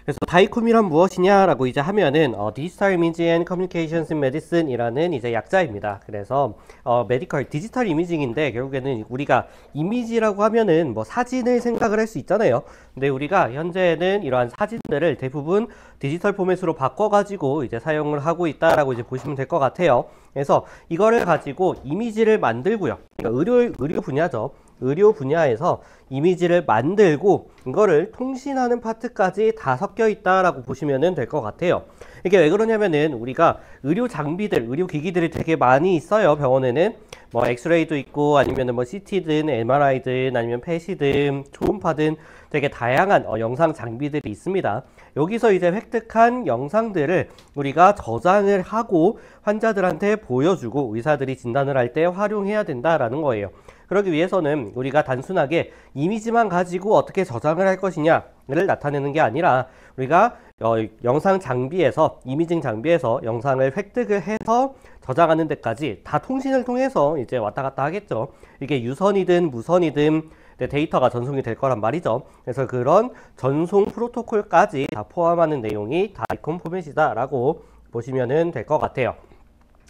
그래서 다이콤이란 무엇이냐라고 이제 하면은 디지털 이미지 앤 커뮤니케이션스 메디슨이라는 이제 약자입니다. 그래서 메디컬 디지털 이미징인데 결국에는 우리가 이미지라고 하면은 뭐 사진을 생각을 할 수 있잖아요. 근데 우리가 현재는 이러한 사진들을 대부분 디지털 포맷으로 바꿔가지고 이제 사용을 하고 있다라고 이제 보시면 될 것 같아요. 그래서 이거를 가지고 이미지를 만들고요. 그러니까 의료 분야죠. 의료 분야에서 이미지를 만들고 이거를 통신하는 파트까지 다 섞여 있다라고 보시면 될 것 같아요. 이게 왜 그러냐면은 우리가 의료 장비들, 의료 기기들이 되게 많이 있어요. 병원에는 뭐 엑스레이도 있고 아니면은 뭐 CT든 MRI든 아니면 펫이든 초음파든 되게 다양한 영상 장비들이 있습니다. 여기서 이제 획득한 영상들을 우리가 저장을 하고 환자들한테 보여주고 의사들이 진단을 할 때 활용해야 된다라는 거예요. 그러기 위해서는 우리가 단순하게 이미지만 가지고 어떻게 저장을 할 것이냐를 나타내는 게 아니라 우리가 영상 장비에서 이미징 장비에서 영상을 획득을 해서 저장하는 데까지 다 통신을 통해서 이제 왔다 갔다 하겠죠. 이게 유선이든 무선이든 데이터가 전송이 될 거란 말이죠. 그래서 그런 전송 프로토콜까지 다 포함하는 내용이 다이콤 포맷이다 라고 보시면 될 것 같아요.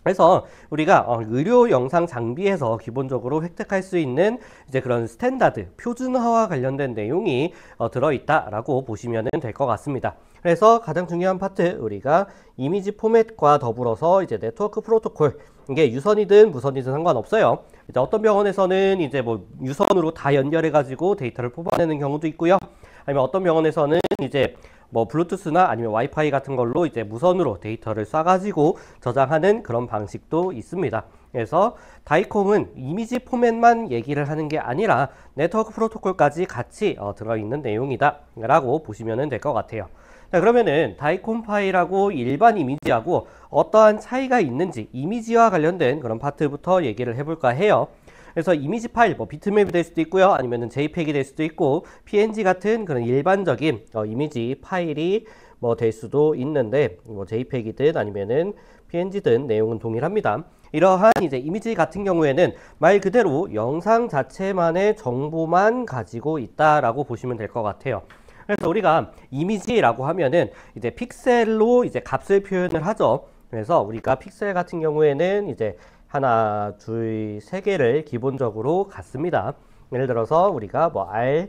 그래서 우리가 의료 영상 장비에서 기본적으로 획득할 수 있는 이제 그런 스탠다드, 표준화와 관련된 내용이 들어있다라고 보시면 될 것 같습니다. 그래서 가장 중요한 파트, 우리가 이미지 포맷과 더불어서 이제 네트워크 프로토콜, 이게 유선이든 무선이든 상관없어요. 이제 어떤 병원에서는 이제 뭐 유선으로 다 연결해가지고 데이터를 뽑아내는 경우도 있고요. 아니면 어떤 병원에서는 이제 뭐 블루투스나 아니면 와이파이 같은 걸로 이제 무선으로 데이터를 쏴가지고 저장하는 그런 방식도 있습니다. 그래서 다이콤은 이미지 포맷만 얘기를 하는 게 아니라 네트워크 프로토콜까지 같이 들어있는 내용이다 라고 보시면 될 것 같아요. 자, 그러면은 다이콤 파일하고 일반 이미지하고 어떠한 차이가 있는지 이미지와 관련된 그런 파트부터 얘기를 해볼까 해요. 그래서 이미지 파일, 뭐 비트맵이 될 수도 있고요. 아니면은 JPEG이 될 수도 있고 PNG 같은 그런 일반적인 이미지 파일이 뭐 될 수도 있는데 뭐 JPEG이든 아니면은 PNG든 내용은 동일합니다. 이러한 이제 이미지 같은 경우에는 말 그대로 영상 자체만의 정보만 가지고 있다라고 보시면 될 것 같아요. 그래서 우리가 이미지라고 하면은 이제 픽셀로 이제 값을 표현을 하죠. 그래서 우리가 픽셀 같은 경우에는 이제 하나, 둘, 세 개를 기본적으로 갖습니다. 예를 들어서 우리가 뭐 R,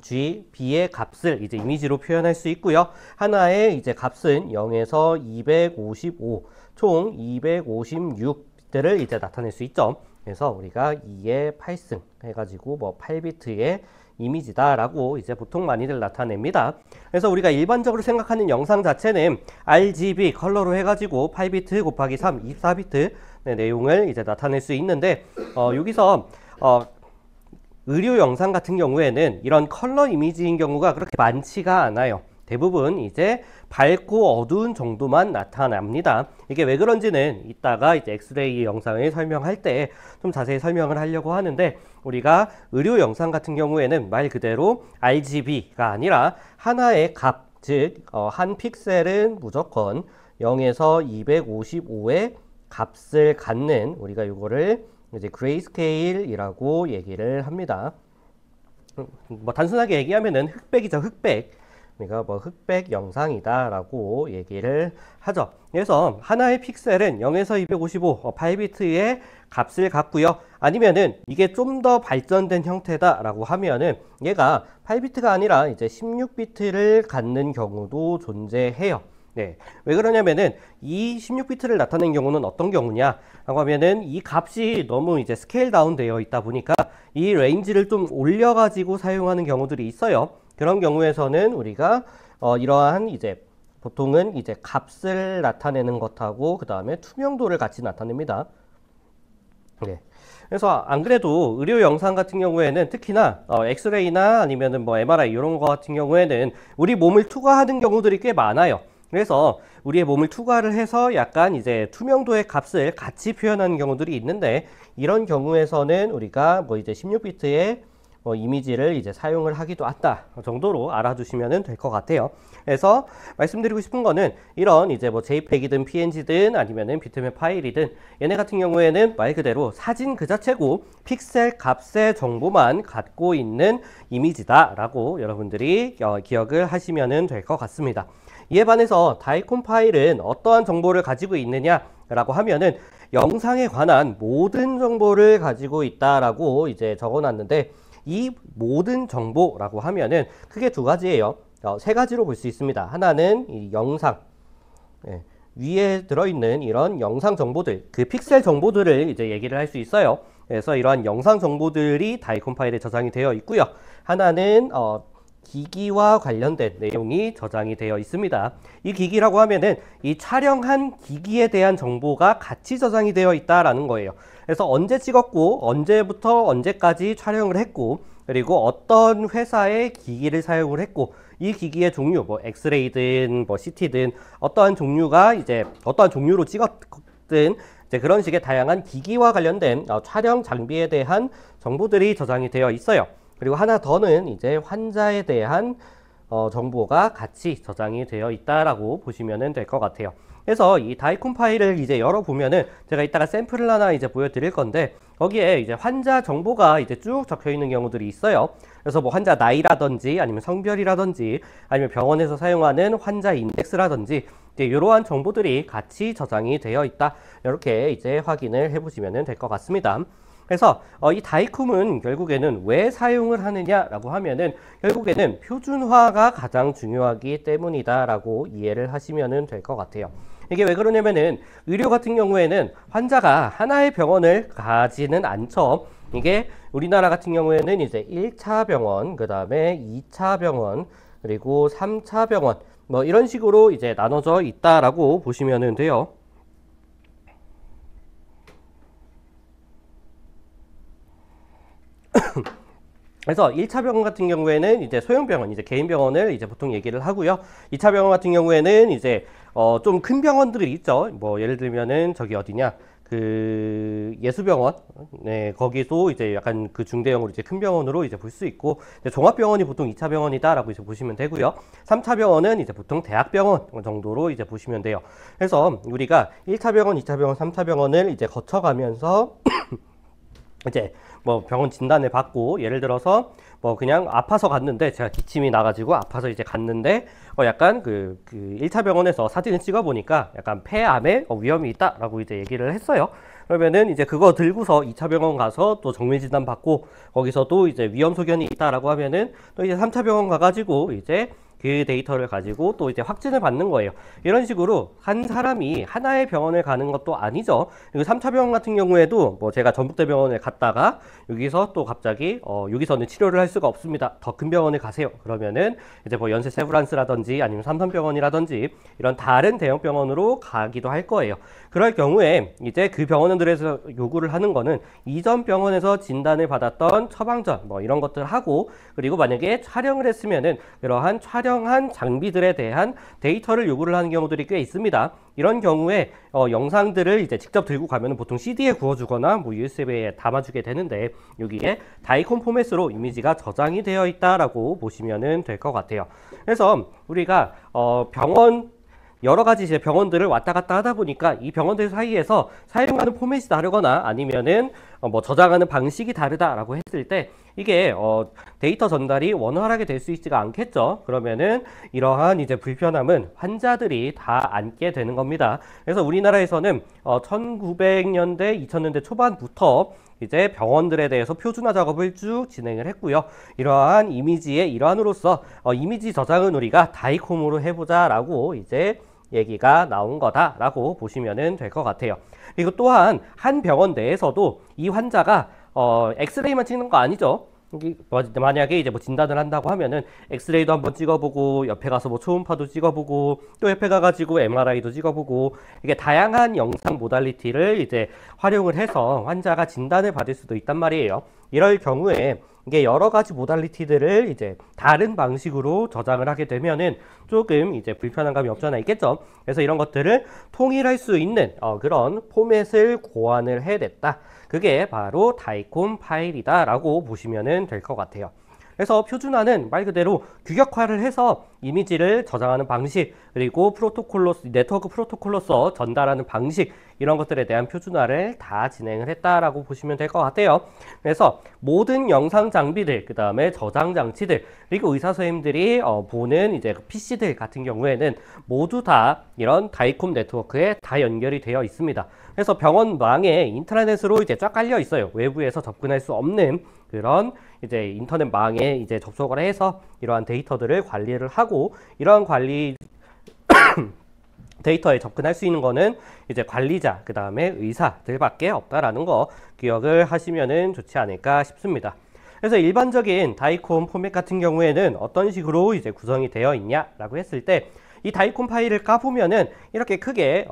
G, B의 값을 이제 이미지로 표현할 수 있고요. 하나의 이제 값은 0에서 255, 총 256들을 이제 나타낼 수 있죠. 그래서 우리가 2의 8승 해가지고 뭐 8비트의 이미지다라고 이제 보통 많이들 나타냅니다. 그래서 우리가 일반적으로 생각하는 영상 자체는 RGB 컬러로 해가지고 8비트 곱하기 3, 24비트 내용을 이제 나타낼 수 있는데 여기서 의료 영상 같은 경우에는 이런 컬러 이미지인 경우가 그렇게 많지가 않아요. 대부분 이제 밝고 어두운 정도만 나타납니다. 이게 왜 그런지는 이따가 이제 엑스레이 영상을 설명할 때 좀 자세히 설명을 하려고 하는데, 우리가 의료 영상 같은 경우에는 말 그대로 RGB가 아니라 하나의 값, 즉 한 픽셀은 무조건 0에서 255의 값을 갖는, 우리가 이거를 이제 그레이스케일이라고 얘기를 합니다. 뭐 단순하게 얘기하면은 흑백이죠, 흑백. 그러니까 뭐 흑백 영상이다 라고 얘기를 하죠. 그래서 하나의 픽셀은 0에서 255 8비트의 값을 갖고요. 아니면은 이게 좀 더 발전된 형태다 라고 하면은 얘가 8비트가 아니라 이제 16비트를 갖는 경우도 존재해요. 네. 왜 그러냐면은 이 16비트를 나타낸 경우는 어떤 경우냐 라고 하면은 이 값이 너무 이제 스케일 다운 되어 있다 보니까 이 레인지를 좀 올려 가지고 사용하는 경우들이 있어요. 그런 경우에서는 우리가 이러한 이제 보통은 이제 값을 나타내는 것하고 그 다음에 투명도를 같이 나타냅니다. 네. 그래서 안 그래도 의료 영상 같은 경우에는 특히나 엑스레이나 아니면은 뭐 MRI 이런 거 같은 경우에는 우리 몸을 투과하는 경우들이 꽤 많아요. 그래서 우리의 몸을 투과를 해서 약간 이제 투명도의 값을 같이 표현하는 경우들이 있는데, 이런 경우에서는 우리가 뭐 이제 16비트의 이미지를 이제 사용을 하기도 한다 정도로 알아두시면 될 것 같아요. 그래서 말씀드리고 싶은 거는 이런 이제 뭐 JPEG이든 PNG든 아니면은 비트맵 파일이든 얘네 같은 경우에는 말 그대로 사진 그 자체고 픽셀 값의 정보만 갖고 있는 이미지다라고 여러분들이 기억을 하시면 될 것 같습니다. 이에 반해서 다이콘 파일은 어떠한 정보를 가지고 있느냐라고 하면은 영상에 관한 모든 정보를 가지고 있다라고 이제 적어놨는데 이 모든 정보라고 하면은 크게 두 가지예요. 세 가지로 볼 수 있습니다. 하나는 이 영상, 위에 들어있는 이런 영상 정보들, 그 픽셀 정보들을 이제 얘기를 할 수 있어요. 그래서 이러한 영상 정보들이 다이콘 파일에 저장이 되어 있고요. 하나는 기기와 관련된 내용이 저장이 되어 있습니다. 이 기기라고 하면은 이 촬영한 기기에 대한 정보가 같이 저장이 되어 있다라는 거예요. 그래서 언제 찍었고 언제부터 언제까지 촬영을 했고 그리고 어떤 회사의 기기를 사용을 했고 이 기기의 종류 뭐 엑스레이든 뭐 CT든 어떠한 종류가 이제 어떠한 종류로 찍었든 이제 그런 식의 다양한 기기와 관련된 촬영 장비에 대한 정보들이 저장이 되어 있어요. 그리고 하나 더는 이제 환자에 대한 정보가 같이 저장이 되어 있다라고 보시면 될 것 같아요. 그래서 이 다이콘 파일을 이제 열어보면은 제가 이따가 샘플을 하나 이제 보여드릴 건데 거기에 이제 환자 정보가 이제 쭉 적혀 있는 경우들이 있어요. 그래서 뭐 환자 나이라든지 아니면 성별이라든지 아니면 병원에서 사용하는 환자 인덱스라든지 이제 이러한 정보들이 같이 저장이 되어 있다. 이렇게 이제 확인을 해보시면 될 것 같습니다. 그래서 이 다이콤은 결국에는 왜 사용을 하느냐라고 하면은 결국에는 표준화가 가장 중요하기 때문이다라고 이해를 하시면 될 것 같아요. 이게 왜 그러냐면은 의료 같은 경우에는 환자가 하나의 병원을 가지는 않죠. 이게 우리나라 같은 경우에는 이제 1차 병원, 그 다음에 2차 병원, 그리고 3차 병원 뭐 이런 식으로 이제 나눠져 있다라고 보시면 돼요. 그래서 1차 병원 같은 경우에는 이제 소형 병원, 이제 개인 병원을 이제 보통 얘기를 하고요. 2차 병원 같은 경우에는 이제 좀 큰 병원들이 있죠. 뭐 예를 들면은 저기 어디냐? 그 예수병원, 네, 거기도 이제 약간 그 중대형으로 이제 큰 병원으로 이제 볼 수 있고, 종합병원이 보통 2차 병원이다라고 이제 보시면 되고요. 3차 병원은 이제 보통 대학병원 정도로 이제 보시면 돼요. 그래서 우리가 1차 병원, 2차 병원, 3차 병원을 이제 거쳐가면서 이제 뭐 병원 진단을 받고 예를 들어서 뭐 그냥 아파서 갔는데 제가 기침이 나가지고 아파서 이제 갔는데 약간 그 1차 병원에서 사진을 찍어 보니까 약간 폐암에 위험이 있다라고 이제 얘기를 했어요. 그러면은 이제 그거 들고서 2차 병원 가서 또 정밀 진단 받고 거기서도 이제 위험 소견이 있다라고 하면은 또 이제 3차 병원 가가지고 이제 그 데이터를 가지고 또 이제 확진을 받는 거예요. 이런 식으로 한 사람이 하나의 병원을 가는 것도 아니죠. 그리고 3차 병원 같은 경우에도 뭐 제가 전북대병원에 갔다가 여기서 또 갑자기 여기서는 치료를 할 수가 없습니다. 더 큰 병원에 가세요. 그러면은 이제 뭐 연세 세브란스라든지 아니면 삼성병원이라든지 이런 다른 대형 병원으로 가기도 할 거예요. 그럴 경우에 이제 그 병원들에서 요구를 하는 거는 이전 병원에서 진단을 받았던 처방전 뭐 이런 것들 하고 그리고 만약에 촬영을 했으면은 이러한 촬영한 장비들에 대한 데이터를 요구를 하는 경우들이 꽤 있습니다. 이런 경우에 영상들을 이제 직접 들고 가면 보통 CD에 구워주거나 뭐 USB에 담아주게 되는데 여기에 다이콘 포맷으로 이미지가 저장이 되어 있다라고 보시면 될 것 같아요. 그래서 우리가 병원 여러 가지 이제 병원들을 왔다 갔다 하다 보니까 이 병원들 사이에서 사용하는 포맷이 다르거나 아니면은 뭐 저장하는 방식이 다르다라고 했을 때 이게 데이터 전달이 원활하게 될 수 있지가 않겠죠. 그러면은 이러한 이제 불편함은 환자들이 다 안게 되는 겁니다. 그래서 우리나라에서는 1900년대, 2000년대 초반부터 이제 병원들에 대해서 표준화 작업을 쭉 진행을 했고요. 이러한 이미지의 일환으로서 이미지 저장은 우리가 다이콤으로 해보자라고 이제 얘기가 나온 거다라고 보시면 될 것 같아요. 그리고 또한 한 병원 내에서도 이 환자가 엑스레이만 찍는 거 아니죠. 만약에 이제 뭐 진단을 한다고 하면은 엑스레이도 한번 찍어보고 옆에 가서 뭐 초음파도 찍어보고 또 옆에 가가지고 MRI도 찍어보고 이게 다양한 영상 모달리티를 이제 활용을 해서 환자가 진단을 받을 수도 있단 말이에요. 이럴 경우에 이게 여러 가지 모달리티들을 이제 다른 방식으로 저장을 하게 되면은 조금 이제 불편한 감이 없잖아 있겠죠. 그래서 이런 것들을 통일할 수 있는 그런 포맷을 고안을 해냈다. 그게 바로 다이콤 파일이다 라고 보시면 될 것 같아요. 그래서 표준화는 말 그대로 규격화를 해서 이미지를 저장하는 방식, 그리고 네트워크 프로토콜로서 전달하는 방식, 이런 것들에 대한 표준화를 다 진행을 했다라고 보시면 될 것 같아요. 그래서 모든 영상 장비들, 그 다음에 저장 장치들, 그리고 의사 선생님들이 보는 이제 PC들 같은 경우에는 모두 다 이런 다이콤 네트워크에 다 연결이 되어 있습니다. 그래서 병원망에 인트라넷으로 이제 쫙 깔려 있어요. 외부에서 접근할 수 없는 그런 이제 인터넷망에 이제 접속을 해서 이러한 데이터들을 관리를 하고, 이러한 관리 데이터에 접근할 수 있는 거는 이제 관리자, 그 다음에 의사들밖에 없다라는 거 기억을 하시면은 좋지 않을까 싶습니다. 그래서 일반적인 다이콤 포맷 같은 경우에는 어떤 식으로 이제 구성이 되어 있냐라고 했을 때, 이 다이콤 파일을 까보면은 이렇게 크게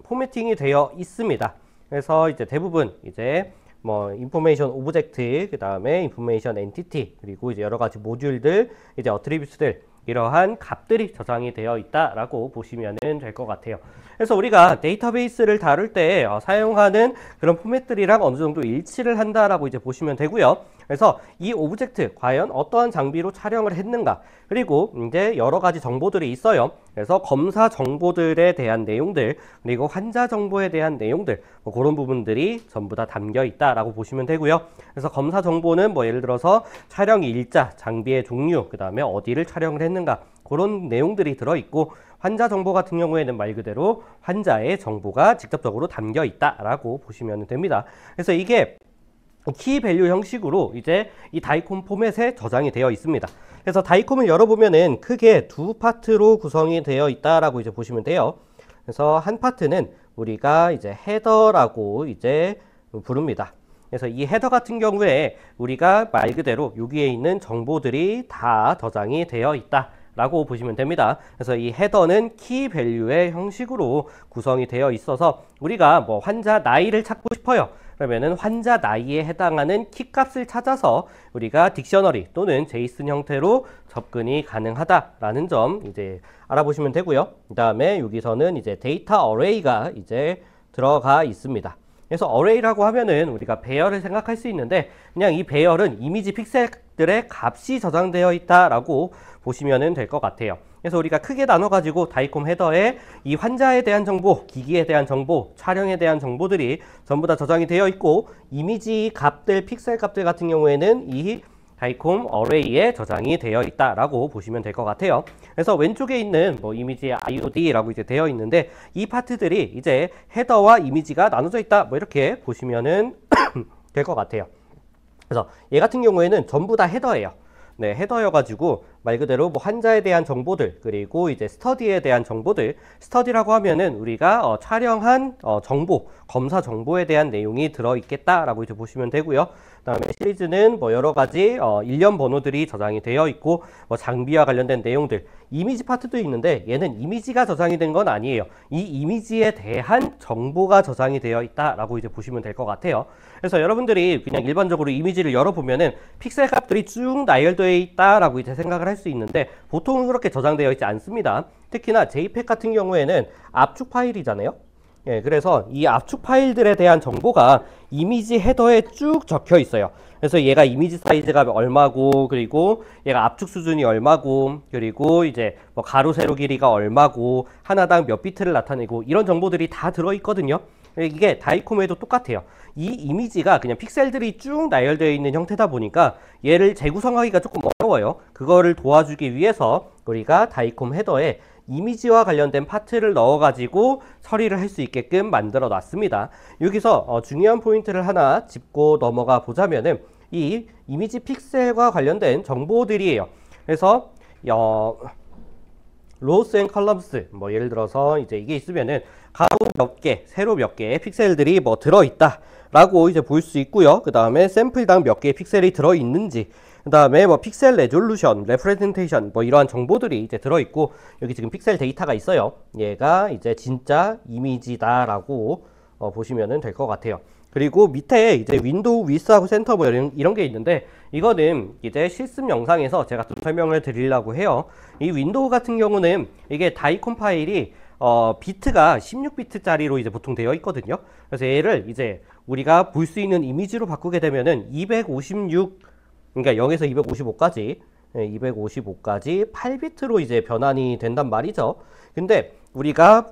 포매팅이 되어 있습니다. 그래서 이제 대부분 이제 뭐 인포메이션 오브젝트, 그 다음에 인포메이션 엔티티, 그리고 이제 여러 가지 모듈들, 이제 어트리뷰트들, 이러한 값들이 저장이 되어 있다라고 보시면 될 것 같아요. 그래서 우리가 데이터베이스를 다룰 때 사용하는 그런 포맷들이랑 어느 정도 일치를 한다라고 이제 보시면 되고요. 그래서 이 오브젝트 과연 어떠한 장비로 촬영을 했는가, 그리고 이제 여러 가지 정보들이 있어요. 그래서 검사 정보들에 대한 내용들, 그리고 환자 정보에 대한 내용들, 뭐 그런 부분들이 전부 다 담겨 있다라고 보시면 되고요. 그래서 검사 정보는 뭐 예를 들어서 촬영 일자, 장비의 종류, 그 다음에 어디를 촬영을 했는가, 그런 내용들이 들어있고, 환자 정보 같은 경우에는 말 그대로 환자의 정보가 직접적으로 담겨 있다라고 보시면 됩니다. 그래서 이게 키밸류 형식으로 이제 이 다이콤 포맷에 저장이 되어 있습니다. 그래서 다이콤을 열어보면은 크게 두 파트로 구성이 되어 있다라고 이제 보시면 돼요. 그래서 한 파트는 우리가 이제 헤더라고 이제 부릅니다. 그래서 이 헤더 같은 경우에 우리가 말 그대로 여기에 있는 정보들이 다 저장이 되어 있다 라고 보시면 됩니다. 그래서 이 헤더는 키 밸류의 형식으로 구성이 되어 있어서 우리가 뭐 환자 나이를 찾고 싶어요. 그러면은 환자 나이에 해당하는 키 값을 찾아서 우리가 딕셔너리 또는 제이슨 형태로 접근이 가능하다라는 점 이제 알아보시면 되고요. 그 다음에 여기서는 이제 데이터 어레이가 이제 들어가 있습니다. 그래서 어레이라고 하면은 우리가 배열을 생각할 수 있는데, 그냥 이 배열은 이미지 픽셀들의 값이 저장되어 있다라고 보시면 될 것 같아요. 그래서 우리가 크게 나눠가지고 다이콤 헤더에 이 환자에 대한 정보, 기기에 대한 정보, 촬영에 대한 정보들이 전부 다 저장이 되어 있고, 이미지 값들, 픽셀 값들 같은 경우에는 이 다이콤 어레이에 저장이 되어 있다라고 보시면 될 것 같아요. 그래서 왼쪽에 있는 뭐 이미지 IOD라고 이제 되어 있는데, 이 파트들이 이제 헤더와 이미지가 나눠져 있다, 뭐 이렇게 보시면은 될 것 같아요. 그래서 얘 같은 경우에는 전부 다 헤더예요. 네, 헤더여가지고 말 그대로 뭐 환자에 대한 정보들, 그리고 이제 스터디에 대한 정보들, 스터디라고 하면은 우리가 촬영한 정보, 검사 정보에 대한 내용이 들어있겠다라고 이제 보시면 되고요. 그다음에 시리즈는 뭐 여러 가지 일련 번호들이 저장이 되어 있고, 뭐 장비와 관련된 내용들, 이미지 파트도 있는데 얘는 이미지가 저장이 된 건 아니에요. 이 이미지에 대한 정보가 저장이 되어 있다라고 이제 보시면 될 것 같아요. 그래서 여러분들이 그냥 일반적으로 이미지를 열어보면은 픽셀 값들이 쭉 나열되어 있다라고 이제 생각을 할 수 있는데, 보통은 그렇게 저장되어 있지 않습니다. 특히나 JPEG 같은 경우에는 압축 파일이잖아요. 예, 그래서 이 압축 파일들에 대한 정보가 이미지 헤더에 쭉 적혀 있어요. 그래서 얘가 이미지 사이즈가 얼마고, 그리고 얘가 압축 수준이 얼마고, 그리고 이제 뭐 가로 세로 길이가 얼마고, 하나당 몇 비트를 나타내고, 이런 정보들이 다 들어있거든요. 이게 다이콤에도 똑같아요. 이 이미지가 그냥 픽셀들이 쭉 나열되어 있는 형태다 보니까 얘를 재구성하기가 조금 어려워요. 그거를 도와주기 위해서 우리가 다이콤 헤더에 이미지와 관련된 파트를 넣어가지고 처리를 할 수 있게끔 만들어 놨습니다. 여기서 중요한 포인트를 하나 짚고 넘어가 보자면은 이 이미지 픽셀과 관련된 정보들이에요. 그래서 로우스 앤 컬럼스, 뭐 예를 들어서 이제 이게 있으면은 가로 몇 개, 세로 몇 개의 픽셀들이 뭐 들어있다 라고 이제 볼 수 있고요. 그 다음에 샘플당 몇 개의 픽셀이 들어있는지, 그 다음에 뭐 픽셀 레졸루션, 레프레젠테이션, 뭐 이러한 정보들이 이제 들어있고, 여기 지금 픽셀 데이터가 있어요. 얘가 이제 진짜 이미지다라고 보시면 될 것 같아요. 그리고 밑에 이제 윈도우 위스하고 센터 뭐 이런 게 있는데, 이거는 이제 실습 영상에서 제가 좀 설명을 드리려고 해요. 이 윈도우 같은 경우는 이게 다이콘 파일이 비트가 16비트짜리로 이제 보통 되어 있거든요. 그래서 얘를 이제 우리가 볼 수 있는 이미지로 바꾸게 되면은 256, 그러니까 0에서 255까지 255까지 8비트로 이제 변환이 된단 말이죠. 근데 우리가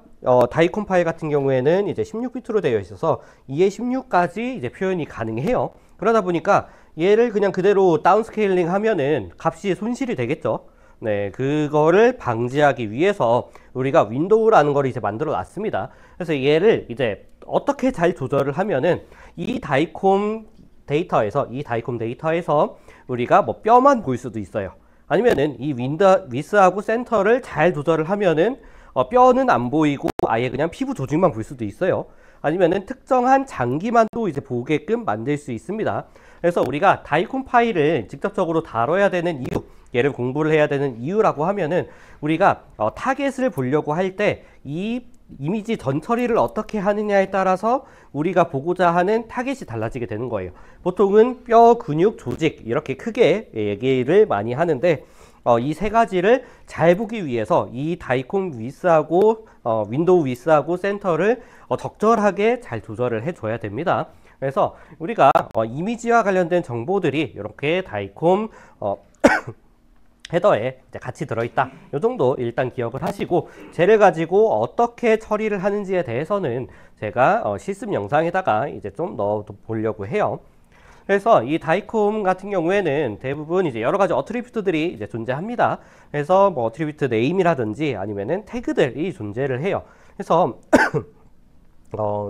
다이콘 파일 같은 경우에는 이제 16비트로 되어 있어서 2에 16까지 이제 표현이 가능해요. 그러다 보니까 얘를 그냥 그대로 다운스케일링 하면은 값이 손실이 되겠죠. 네, 그거를 방지하기 위해서 우리가 윈도우라는 걸 이제 만들어 놨습니다. 그래서 얘를 이제 어떻게 잘 조절을 하면은 이 다이콘 데이터에서 우리가 뭐 뼈만 볼 수도 있어요. 아니면은 이 위스하고 센터를 잘 조절을 하면은 뼈는 안 보이고 아예 그냥 피부 조직만 볼 수도 있어요. 아니면은 특정한 장기만 또 이제 보게끔 만들 수 있습니다. 그래서 우리가 다이콘 파일을 직접적으로 다뤄야 되는 이유, 얘를 공부를 해야 되는 이유라고 하면은 우리가 타겟을 보려고 할 때 이 이미지 전 처리를 어떻게 하느냐에 따라서 우리가 보고자 하는 타겟이 달라지게 되는 거예요. 보통은 뼈, 근육, 조직 이렇게 크게 얘기를 많이 하는데 이 세 가지를 잘 보기 위해서 이 다이콘 위스하고 윈도우 위스하고 센터를 적절하게 잘 조절을 해줘야 됩니다. 그래서 우리가 이미지와 관련된 정보들이 이렇게 다이콘 헤더에 이제 같이 들어있다. 이 정도 일단 기억을 하시고, 쟤를 가지고 어떻게 처리를 하는지에 대해서는 제가 실습 영상에다가 이제 좀 넣어 보려고 해요. 그래서 이 다이콘 같은 경우에는 대부분 이제 여러 가지 어트리뷰트들이 이제 존재합니다. 그래서 뭐 어트리뷰트 네임이라든지 아니면은 태그들이 존재를 해요. 그래서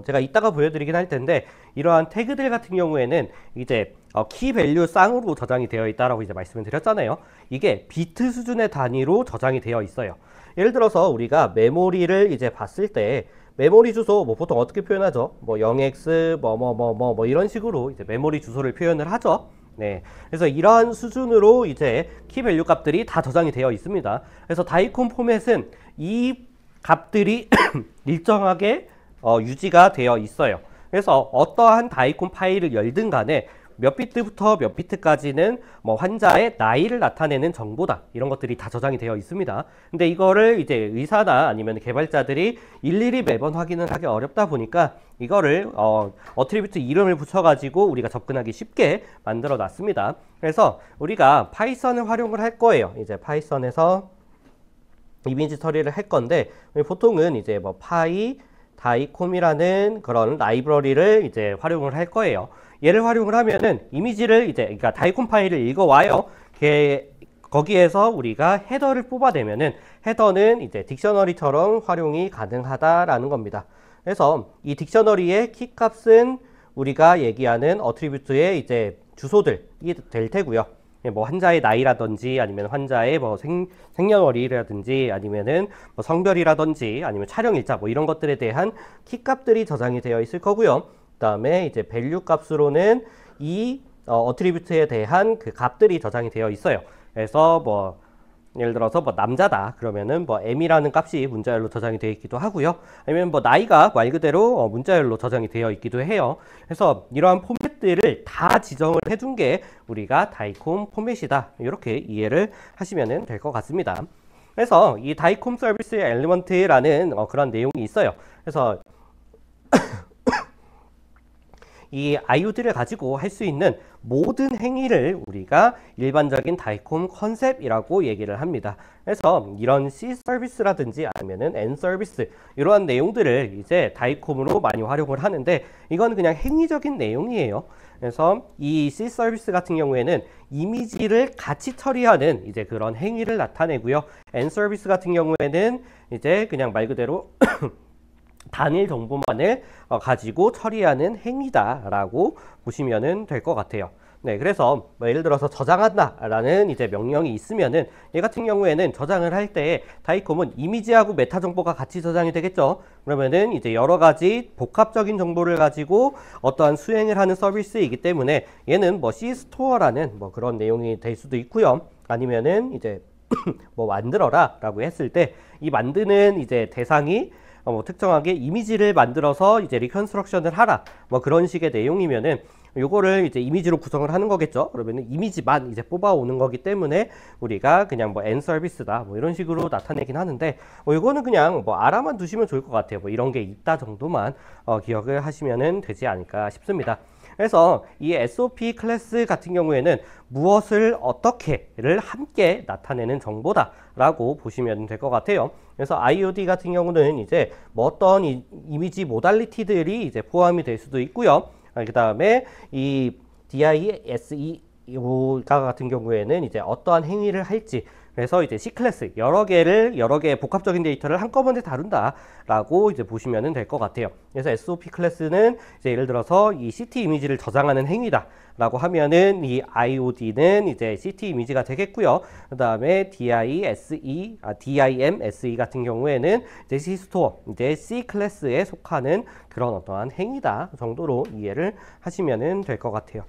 제가 이따가 보여드리긴 할 텐데, 이러한 태그들 같은 경우에는 이제 키 밸류 쌍으로 저장이 되어 있다라고 이제 말씀을 드렸잖아요. 이게 비트 수준의 단위로 저장이 되어 있어요. 예를 들어서 우리가 메모리를 이제 봤을 때 메모리 주소 뭐 보통 어떻게 표현하죠? 뭐 0x 뭐 이런 식으로 이제 메모리 주소를 표현을 하죠. 네. 그래서 이러한 수준으로 이제 키 밸류 값들이 다 저장이 되어 있습니다. 그래서 다이콘 포맷은 이 값들이 일정하게 유지가 되어 있어요. 그래서 어떠한 다이콘 파일을 열든 간에 몇 비트부터 몇 비트까지는 뭐 환자의 나이를 나타내는 정보다, 이런 것들이 다 저장이 되어 있습니다. 근데 이거를 이제 의사나 아니면 개발자들이 일일이 매번 확인을 하기 어렵다 보니까 이거를 어트리뷰트 이름을 붙여가지고 우리가 접근하기 쉽게 만들어 놨습니다. 그래서 우리가 파이썬을 활용을 할 거예요. 이제 파이썬에서 이미지 처리를 할 건데, 보통은 이제 뭐 다이콤이라는 그런 라이브러리를 이제 활용을 할 거예요. 얘를 활용을 하면은 이미지를 이제, 그러니까 다이콘 파일을 읽어와요. 거기에서 우리가 헤더를 뽑아내면은 헤더는 이제 딕셔너리처럼 활용이 가능하다라는 겁니다. 그래서 이 딕셔너리의 키 값은 우리가 얘기하는 어트리뷰트의 이제 주소들이 될 테고요. 뭐 환자의 나이라든지 아니면 환자의 뭐 생년월일이라든지 아니면은 뭐 성별이라든지 아니면 촬영 일자 뭐 이런 것들에 대한 키 값들이 저장이 되어 있을 거고요. 그다음에 이제 밸류 값으로는 이 어트리뷰트에 대한 그 값들이 저장이 되어 있어요. 그래서 뭐 예를 들어서 뭐 남자다 그러면은 뭐 m이라는 값이 문자열로 저장이 되어 있기도 하고요. 아니면 뭐 나이가 말 그대로 문자열로 저장이 되어 있기도 해요. 그래서 이러한 포맷들을 다 지정을 해준 게 우리가 다이콘 포맷이다, 이렇게 이해를 하시면 될 것 같습니다. 그래서 이 다이콘 서비스 엘리먼트라는 그런 내용이 있어요. 그래서 이 IOD를 가지고 할 수 있는 모든 행위를 우리가 일반적인 다이콘 컨셉이라고 얘기를 합니다. 그래서 이런 C 서비스라든지 아니면은 N 서비스 이러한 내용들을 이제 다이콤으로 많이 활용을 하는데, 이건 그냥 행위적인 내용이에요. 그래서 이 C 서비스 같은 경우에는 이미지를 같이 처리하는 이제 그런 행위를 나타내고요. N 서비스 같은 경우에는 이제 그냥 말 그대로 단일 정보만을 가지고 처리하는 행위다라고 보시면 될 것 같아요. 네, 그래서 뭐 예를 들어서 저장한다라는 이제 명령이 있으면은 얘 같은 경우에는 저장을 할 때 다이콤은 이미지하고 메타 정보가 같이 저장이 되겠죠. 그러면은 이제 여러 가지 복합적인 정보를 가지고 어떠한 수행을 하는 서비스이기 때문에 얘는 뭐 C 스토어라는 뭐 그런 내용이 될 수도 있고요. 아니면은 이제 뭐 만들어라라고 했을 때 이 만드는 이제 대상이 뭐 특정하게 이미지를 만들어서 이제 리컨스트럭션을 하라. 뭐 그런 식의 내용이면은 요거를 이제 이미지로 구성을 하는 거겠죠. 그러면은 이미지만 이제 뽑아오는 거기 때문에 우리가 그냥 뭐 n 서비스다 뭐 이런 식으로 나타내긴 하는데 요거는 그냥 뭐 알아만 두시면 좋을 것 같아요. 뭐 이런 게 있다 정도만 기억을 하시면은 되지 않을까 싶습니다. 그래서 이 SOP 클래스 같은 경우에는 무엇을 어떻게를 함께 나타내는 정보다 라고 보시면 될 것 같아요. 그래서 IOD 같은 경우는 이제 뭐 어떤 이미지 모달리티들이 이제 포함이 될 수도 있고요. 그 다음에 이 DISE가 같은 경우에는 이제 어떠한 행위를 할지, 그래서 이제 C 클래스 여러 개의 복합적인 데이터를 한꺼번에 다룬다라고 이제 보시면 될 것 같아요. 그래서 SOP 클래스는 이제 예를 들어서 이 CT 이미지를 저장하는 행위다라고 하면은 이 IOD는 이제 CT 이미지가 되겠고요. 그 다음에 DIMSE 같은 경우에는 이제 C 스토어, 이제 C 클래스에 속하는 그런 어떠한 행위다 정도로 이해를 하시면 될 것 같아요.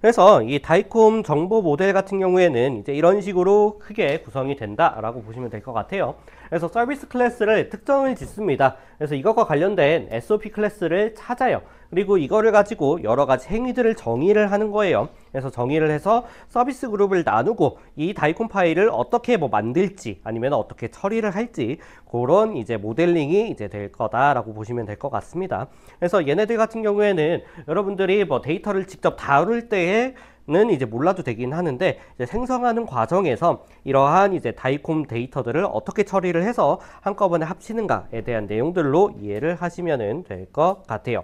그래서 이 다이콤 정보 모델 같은 경우에는 이제 이런 식으로 크게 구성이 된다라고 보시면 될 것 같아요. 그래서 서비스 클래스를 특정을 짓습니다. 그래서 이것과 관련된 SOP 클래스를 찾아요. 그리고 이거를 가지고 여러 가지 행위들을 정의를 하는 거예요. 그래서 정의를 해서 서비스 그룹을 나누고 이 다이콤 파일을 어떻게 뭐 만들지 아니면 어떻게 처리를 할지 그런 이제 모델링이 이제 될 거다라고 보시면 될 것 같습니다. 그래서 얘네들 같은 경우에는 여러분들이 뭐 데이터를 직접 다룰 때에는 이제 몰라도 되긴 하는데 이제 생성하는 과정에서 이러한 이제 다이콤 데이터들을 어떻게 처리를 해서 한꺼번에 합치는가에 대한 내용들로 이해를 하시면 될 것 같아요.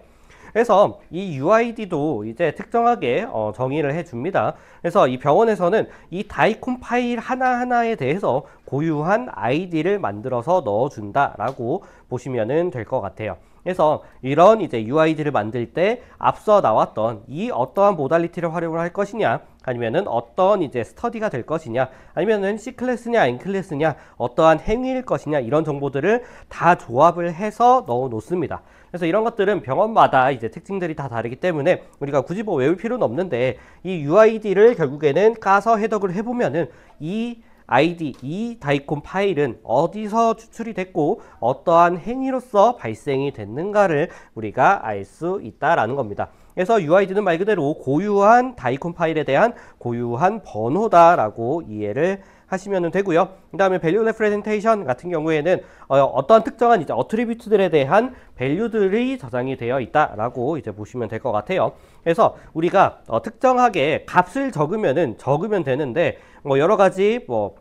그래서 이 UID도 이제 특정하게 정의를 해줍니다. 그래서 이 병원에서는 이 다이콤 파일 하나하나에 대해서 고유한 아이디를 만들어서 넣어준다라고 보시면 될 것 같아요. 그래서 이런 이제 UID를 만들 때 앞서 나왔던 이 어떠한 모달리티를 활용을 할 것이냐, 아니면은 어떤 이제 스터디가 될 것이냐, 아니면은 C 클래스냐 N 클래스냐, 어떠한 행위일 것이냐, 이런 정보들을 다 조합을 해서 넣어 놓습니다. 그래서 이런 것들은 병원마다 이제 특징들이 다 다르기 때문에 우리가 굳이 뭐 외울 필요는 없는데 이 UID를 결국에는 까서 해석을 해보면은 이 ID, 이 다이콤 파일은 어디서 추출이 됐고 어떠한 행위로서 발생이 됐는가를 우리가 알 수 있다라는 겁니다. 그래서 UID는 말 그대로 고유한 다이콤 파일에 대한 고유한 번호다라고 이해를 하시면 되고요. 그 다음에 value representation 같은 경우에는 어떠한 특정한 이제 어트리뷰트들에 대한 밸류들이 저장이 되어 있다라고 이제 보시면 될 것 같아요. 그래서 우리가 특정하게 값을 적으면 되는데 뭐 여러 가지 뭐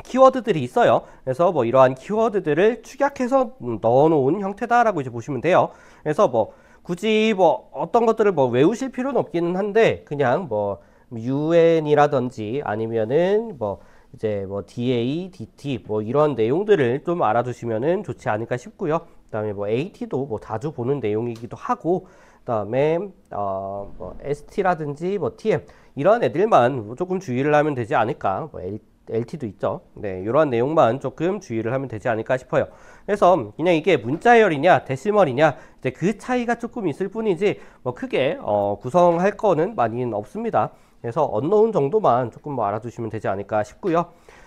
키워드들이 있어요. 그래서 뭐 이러한 키워드들을 축약해서 넣어놓은 형태다라고 이제 보시면 돼요. 그래서 뭐 굳이 뭐 어떤 것들을 뭐 외우실 필요는 없기는 한데 그냥 뭐 UN이라든지 아니면은 뭐 이제 뭐 DA, DT 뭐 이런 내용들을 좀 알아두시면은 좋지 않을까 싶고요. 그다음에 뭐 AT도 뭐 자주 보는 내용이기도 하고, 그다음에 뭐 ST라든지 뭐 TM 이런 애들만 조금 주의를 하면 되지 않을까. 뭐 LT도 있죠. 네, 이러한 내용만 조금 주의를 하면 되지 않을까 싶어요. 그래서 그냥 이게 문자열이냐 데시멀이냐 이제 그 차이가 조금 있을 뿐이지 뭐 크게 구성할 거는 많이는 없습니다. 그래서 언노운 정도만 조금 뭐 알아두시면 되지 않을까 싶고요.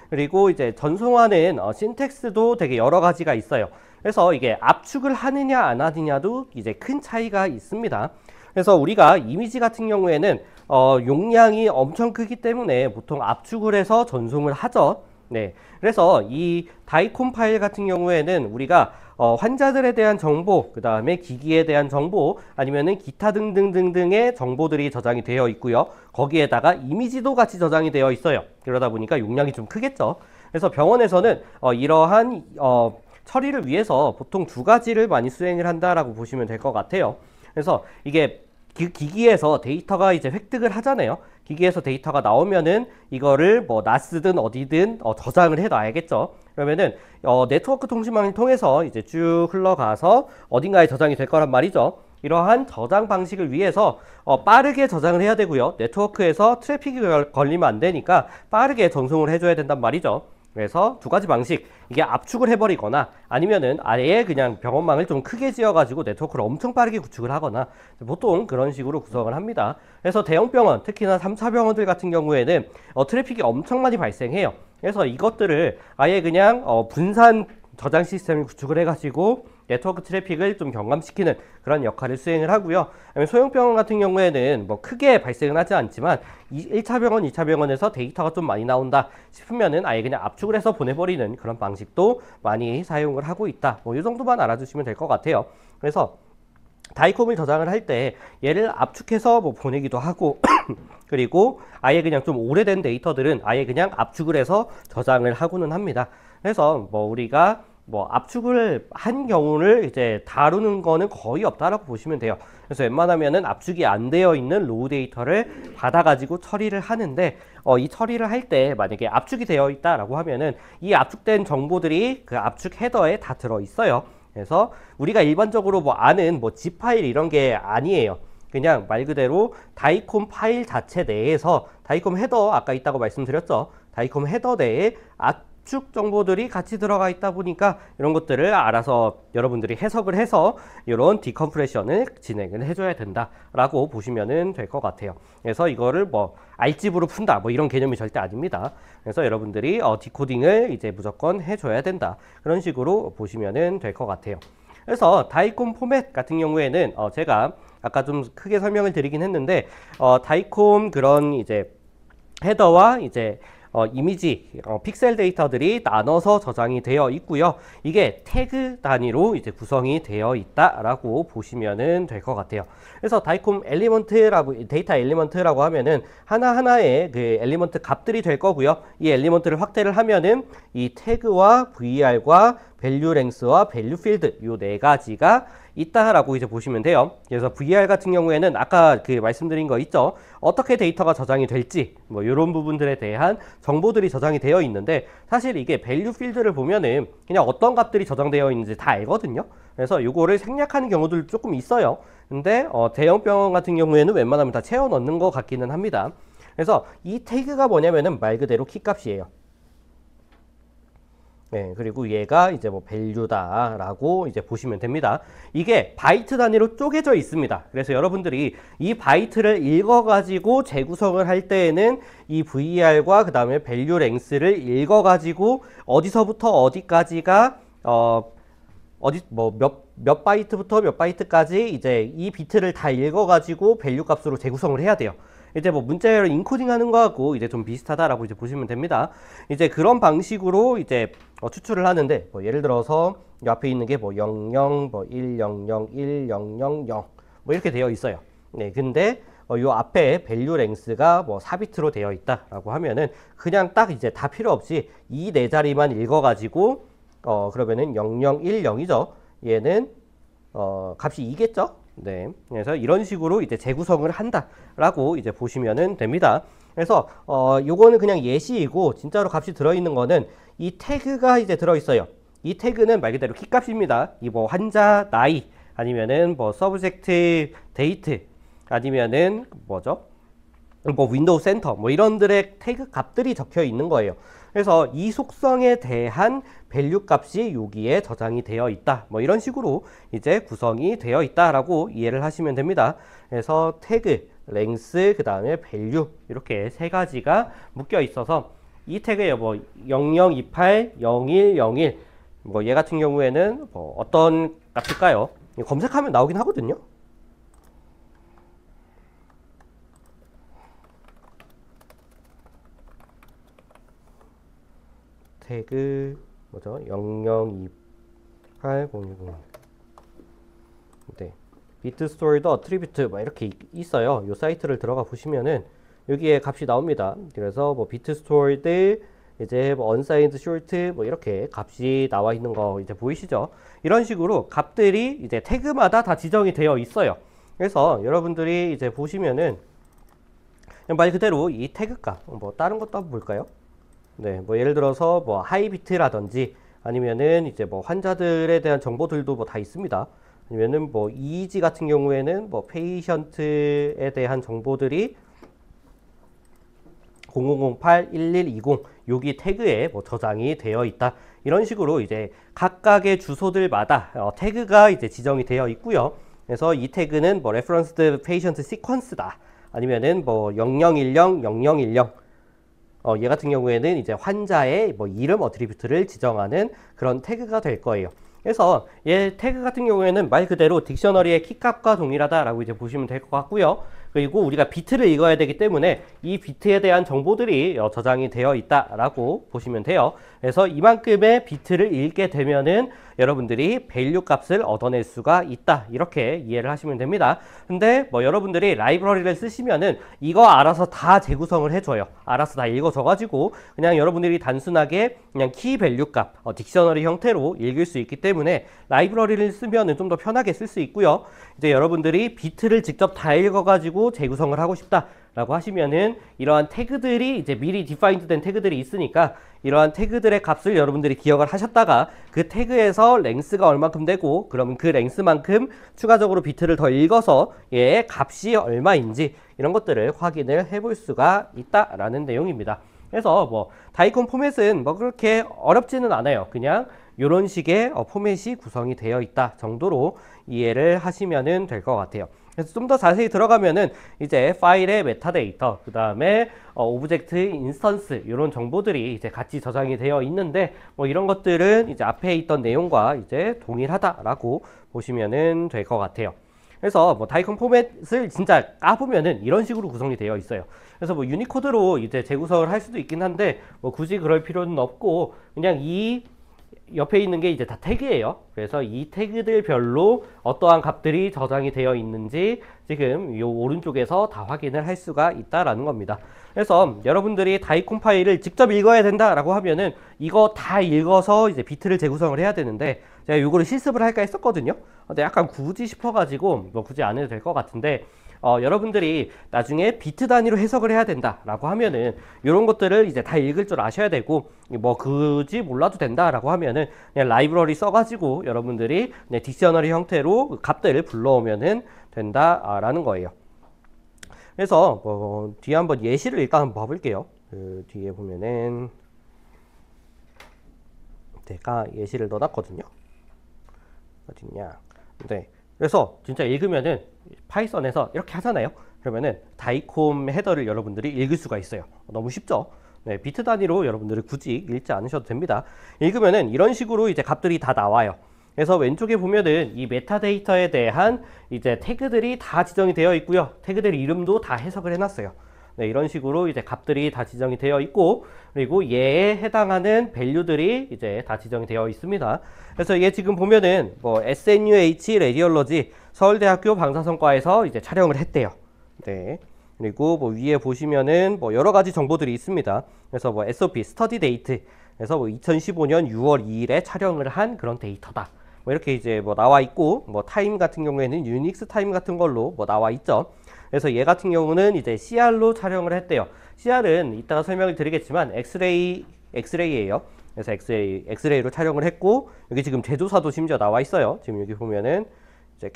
그리고 이제 전송하는 신텍스도 되게 여러 가지가 있어요. 그래서 이게 압축을 하느냐 안 하느냐도 이제 큰 차이가 있습니다. 그래서 우리가 이미지 같은 경우에는 용량이 엄청 크기 때문에 보통 압축을 해서 전송을 하죠. 네, 그래서 이 다이콤 파일 같은 경우에는 우리가 환자들에 대한 정보, 그 다음에 기기에 대한 정보, 아니면은 기타 등등등등의 정보들이 저장이 되어 있고요. 거기에다가 이미지도 같이 저장이 되어 있어요. 그러다 보니까 용량이 좀 크겠죠. 그래서 병원에서는 이러한 처리를 위해서 보통 두 가지를 많이 수행을 한다라고 보시면 될 것 같아요. 그래서 이게 기기에서 데이터가 이제 획득을 하잖아요. 기기에서 데이터가 나오면은 이거를 뭐 나스든 어디든 저장을 해 놔야겠죠. 그러면은 네트워크 통신망을 통해서 이제 쭉 흘러가서 어딘가에 저장이 될 거란 말이죠. 이러한 저장 방식을 위해서 빠르게 저장을 해야 되고요. 네트워크에서 트래픽이 걸리면 안 되니까 빠르게 전송을 해줘야 된단 말이죠. 그래서 두 가지 방식, 이게 압축을 해버리거나 아니면은 아예 그냥 병원망을 좀 크게 지어가지고 네트워크를 엄청 빠르게 구축을 하거나 보통 그런 식으로 구성을 합니다. 그래서 대형 병원, 특히나 3차 병원들 같은 경우에는 트래픽이 엄청 많이 발생해요. 그래서 이것들을 아예 그냥 분산 저장 시스템을 구축을 해가지고 네트워크 트래픽을 좀 경감시키는 그런 역할을 수행을 하고요. 소형 병원 같은 경우에는 뭐 크게 발생은 하지 않지만 1차 병원, 2차 병원에서 데이터가 좀 많이 나온다 싶으면은 아예 그냥 압축을 해서 보내버리는 그런 방식도 많이 사용을 하고 있다. 뭐 이 정도만 알아주시면 될 것 같아요. 그래서 다이콤을 저장을 할 때 얘를 압축해서 뭐 보내기도 하고 그리고 아예 그냥 좀 오래된 데이터들은 아예 그냥 압축을 해서 저장을 하고는 합니다. 그래서 뭐 우리가 뭐 압축을 한 경우를 이제 다루는 거는 거의 없다라고 보시면 돼요. 그래서 웬만하면은 압축이 안 되어 있는 로우 데이터를 받아가지고 처리를 하는데 이 처리를 할 때 만약에 압축이 되어 있다라고 하면은 이 압축된 정보들이 그 압축 헤더에 다 들어 있어요. 그래서 우리가 일반적으로 뭐 아는 뭐 zip 파일 이런 게 아니에요. 그냥 말 그대로 다이콤 파일 자체 내에서 다이콤 헤더 아까 있다고 말씀드렸죠. 다이콤 헤더 내에 압축 정보들이 같이 들어가 있다 보니까 이런 것들을 알아서 여러분들이 해석을 해서 이런 디컴프레션을 진행을 해줘야 된다라고 보시면 될 것 같아요. 그래서 이거를 뭐 알집으로 푼다 뭐 이런 개념이 절대 아닙니다. 그래서 여러분들이 디코딩을 이제 무조건 해줘야 된다 그런 식으로 보시면 될 것 같아요. 그래서 다이콤 포맷 같은 경우에는 제가 아까 좀 크게 설명을 드리긴 했는데 다이콤 그런 이제 헤더와 이제 이미지, 픽셀 데이터들이 나눠서 저장이 되어 있고요. 이게 태그 단위로 이제 구성이 되어 있다라고 보시면은 될 것 같아요. 그래서 다이콤 엘리먼트라고 데이터 엘리먼트라고 하면은 하나하나의 그 엘리먼트 값들이 될 거고요. 이 엘리먼트를 확대를 하면은 이 태그와 VR과 밸류 랭스와 밸류 필드 요 네 가지가 있다라고 이제 보시면 돼요. 그래서 VR 같은 경우에는 아까 그 말씀드린 거 있죠. 어떻게 데이터가 저장이 될지 뭐 이런 부분들에 대한 정보들이 저장이 되어 있는데 사실 이게 밸류 필드를 보면은 그냥 어떤 값들이 저장되어 있는지 다 알거든요. 그래서 이거를 생략하는 경우들 조금 있어요. 근데 대형 병원 같은 경우에는 웬만하면 다 채워 넣는 것 같기는 합니다. 그래서 이 태그가 뭐냐면은 말 그대로 키값이에요. 네, 그리고 얘가 이제 뭐 밸류다라고 이제 보시면 됩니다. 이게 바이트 단위로 쪼개져 있습니다. 그래서 여러분들이 이 바이트를 읽어가지고 재구성을 할 때에는 이 VR과 그 다음에 밸류 랭스를 읽어가지고 어디서부터 어디까지가 몇 바이트부터 몇 바이트까지 이제 이 비트를 다 읽어가지고 밸류 값으로 재구성을 해야 돼요. 이제 뭐 문자열을 인코딩 하는 거하고 이제 좀 비슷하다라고 이제 보시면 됩니다. 이제 그런 방식으로 이제 추출을 하는데 뭐 예를 들어서 이 앞에 있는 게 뭐 00, 뭐 100, 1000, 뭐 이렇게 되어 있어요. 네, 근데 요 앞에 밸류 랭스가 뭐 4비트로 되어 있다라고 하면은 그냥 딱 이제 다 필요 없이 이 네 자리만 읽어가지고 그러면은 0010이죠. 얘는 값이 2겠죠. 네, 그래서 이런 식으로 이제 재구성을 한다라고 이제 보시면은 됩니다. 그래서 요거는 그냥 예시이고 진짜로 값이 들어있는 거는 이 태그가 이제 들어있어요. 이 태그는 말 그대로 키값입니다. 이 뭐 환자 나이 아니면은 뭐 서브젝트 데이트 아니면은 뭐죠? 뭐 윈도우 센터 뭐 이런들의 태그 값들이 적혀 있는 거예요. 그래서 이 속성에 대한 밸류 값이 여기에 저장이 되어 있다. 뭐 이런 식으로 이제 구성이 되어 있다라고 이해를 하시면 됩니다. 그래서 태그, 랭스, 그 다음에 밸류 이렇게 세 가지가 묶여 있어서 이 태그에 뭐 0028, 0101 뭐 얘 같은 경우에는 뭐 어떤 값일까요? 검색하면 나오긴 하거든요. 태그 뭐죠? 0028, 010 네. 비트 스토리드 어트리뷰트 막 이렇게 있어요. 이 사이트를 들어가 보시면은 여기에 값이 나옵니다. 그래서 뭐 비트 스토리드 이제 뭐 언사인드 쇼트 뭐 이렇게 값이 나와 있는 거 이제 보이시죠? 이런 식으로 값들이 이제 태그마다 다 지정이 되어 있어요. 그래서 여러분들이 이제 보시면은 말 그대로 이 태그 값 뭐 다른 것도 한번 볼까요? 네, 뭐 예를 들어서 뭐 하이비트라든지 아니면은 이제 뭐 환자들에 대한 정보들도 뭐 다 있습니다. 아니면은 뭐 EEG 같은 경우에는 뭐 페이션트에 대한 정보들이 0008, 1120 여기 태그에 뭐 저장이 되어 있다. 이런 식으로 이제 각각의 주소들마다 태그가 이제 지정이 되어 있고요. 그래서 이 태그는 뭐 referenced patient sequence다. 아니면은 뭐 0010, 0010 얘 같은 경우에는 이제 환자의 뭐 이름 어트리뷰트를 지정하는 그런 태그가 될 거예요. 그래서 얘 태그 같은 경우에는 말 그대로 딕셔너리의 키값과 동일하다라고 이제 보시면 될 것 같고요. 그리고 우리가 비트를 읽어야 되기 때문에 이 비트에 대한 정보들이 저장이 되어 있다라고 보시면 돼요. 그래서 이만큼의 비트를 읽게 되면은 여러분들이 밸류 값을 얻어낼 수가 있다. 이렇게 이해를 하시면 됩니다. 근데 뭐 여러분들이 라이브러리를 쓰시면은 이거 알아서 다 재구성을 해줘요. 알아서 다 읽어줘가지고 그냥 여러분들이 단순하게 그냥 키 밸류 값, 딕셔너리 형태로 읽을 수 있기 때문에 라이브러리를 쓰면은 좀 더 편하게 쓸 수 있고요. 이제 여러분들이 비트를 직접 다 읽어가지고 재구성을 하고 싶다라고 하시면은 이러한 태그들이 이제 미리 디파인드 된 태그들이 있으니까 이러한 태그들의 값을 여러분들이 기억을 하셨다가 그 태그에서 랭스가 얼만큼 되고 그러면 그 랭스만큼 추가적으로 비트를 더 읽어서 얘의 값이 얼마인지 이런 것들을 확인을 해볼 수가 있다라는 내용입니다. 그래서 뭐 다이콘 포맷은 뭐 그렇게 어렵지는 않아요. 그냥 이런 식의 포맷이 구성이 되어 있다 정도로 이해를 하시면 될 것 같아요. 그래서 좀 더 자세히 들어가면은 이제 파일의 메타데이터, 그 다음에 오브젝트 인스턴스 이런 정보들이 이제 같이 저장이 되어 있는데 뭐 이런 것들은 이제 앞에 있던 내용과 이제 동일하다라고 보시면은 될 것 같아요. 그래서 뭐 다이콘 포맷을 진짜 까보면은 이런 식으로 구성이 되어 있어요. 그래서 뭐 유니코드로 이제 재구성을 할 수도 있긴 한데 뭐 굳이 그럴 필요는 없고 그냥 이 옆에 있는 게 이제 다 태그예요. 그래서 이 태그들별로 어떠한 값들이 저장이 되어 있는지 지금 이 오른쪽에서 다 확인을 할 수가 있다라는 겁니다. 그래서 여러분들이 다이콘 파일을 직접 읽어야 된다라고 하면은 이거 다 읽어서 이제 비트를 재구성을 해야 되는데 제가 이거를 실습을 할까 했었거든요. 근데 약간 굳이 싶어가지고 뭐 굳이 안 해도 될 것 같은데 여러분들이 나중에 비트 단위로 해석을 해야 된다라고 하면은 이런 것들을 이제 다 읽을 줄 아셔야 되고 뭐 굳이 몰라도 된다라고 하면은 그냥 라이브러리 써가지고 여러분들이 그냥 딕셔너리 형태로 값들을 불러오면은 된다라는 거예요. 그래서 뭐 뒤에 한번 예시를 일단 한번 봐볼게요. 그 뒤에 보면은 제가 예시를 넣어놨거든요. 어딨냐? 네. 그래서 진짜 읽으면은 파이썬에서 이렇게 하잖아요. 그러면은 다이콤 헤더를 여러분들이 읽을 수가 있어요. 너무 쉽죠? 네, 비트 단위로 여러분들이 굳이 읽지 않으셔도 됩니다. 읽으면은 이런 식으로 이제 값들이 다 나와요. 그래서 왼쪽에 보면은 이 메타데이터에 대한 이제 태그들이 다 지정이 되어 있고요. 태그들 이름도 다 해석을 해놨어요. 네, 이런 식으로 이제 값들이 다 지정이 되어 있고 그리고 얘에 해당하는 밸류들이 이제 다 지정이 되어 있습니다. 그래서 얘 지금 보면은 뭐 SNUH 레디올러지 서울대학교 방사선과에서 이제 촬영을 했대요. 네. 그리고 뭐 위에 보시면은 뭐 여러 가지 정보들이 있습니다. 그래서 뭐 SOP 스터디 데이트 그래서 뭐 2015년 6월 2일에 촬영을 한 그런 데이터다. 뭐 이렇게 이제 뭐 나와 있고 뭐 타임 같은 경우에는 유닉스 타임 같은 걸로 뭐 나와 있죠. 그래서 얘 같은 경우는 이제 CR로 촬영을 했대요. CR은 이따가 설명을 드리겠지만 엑스레이예요. 그래서 엑스레이로 촬영을 했고 여기 지금 제조사도 심지어 나와 있어요. 지금 여기 보면은 이제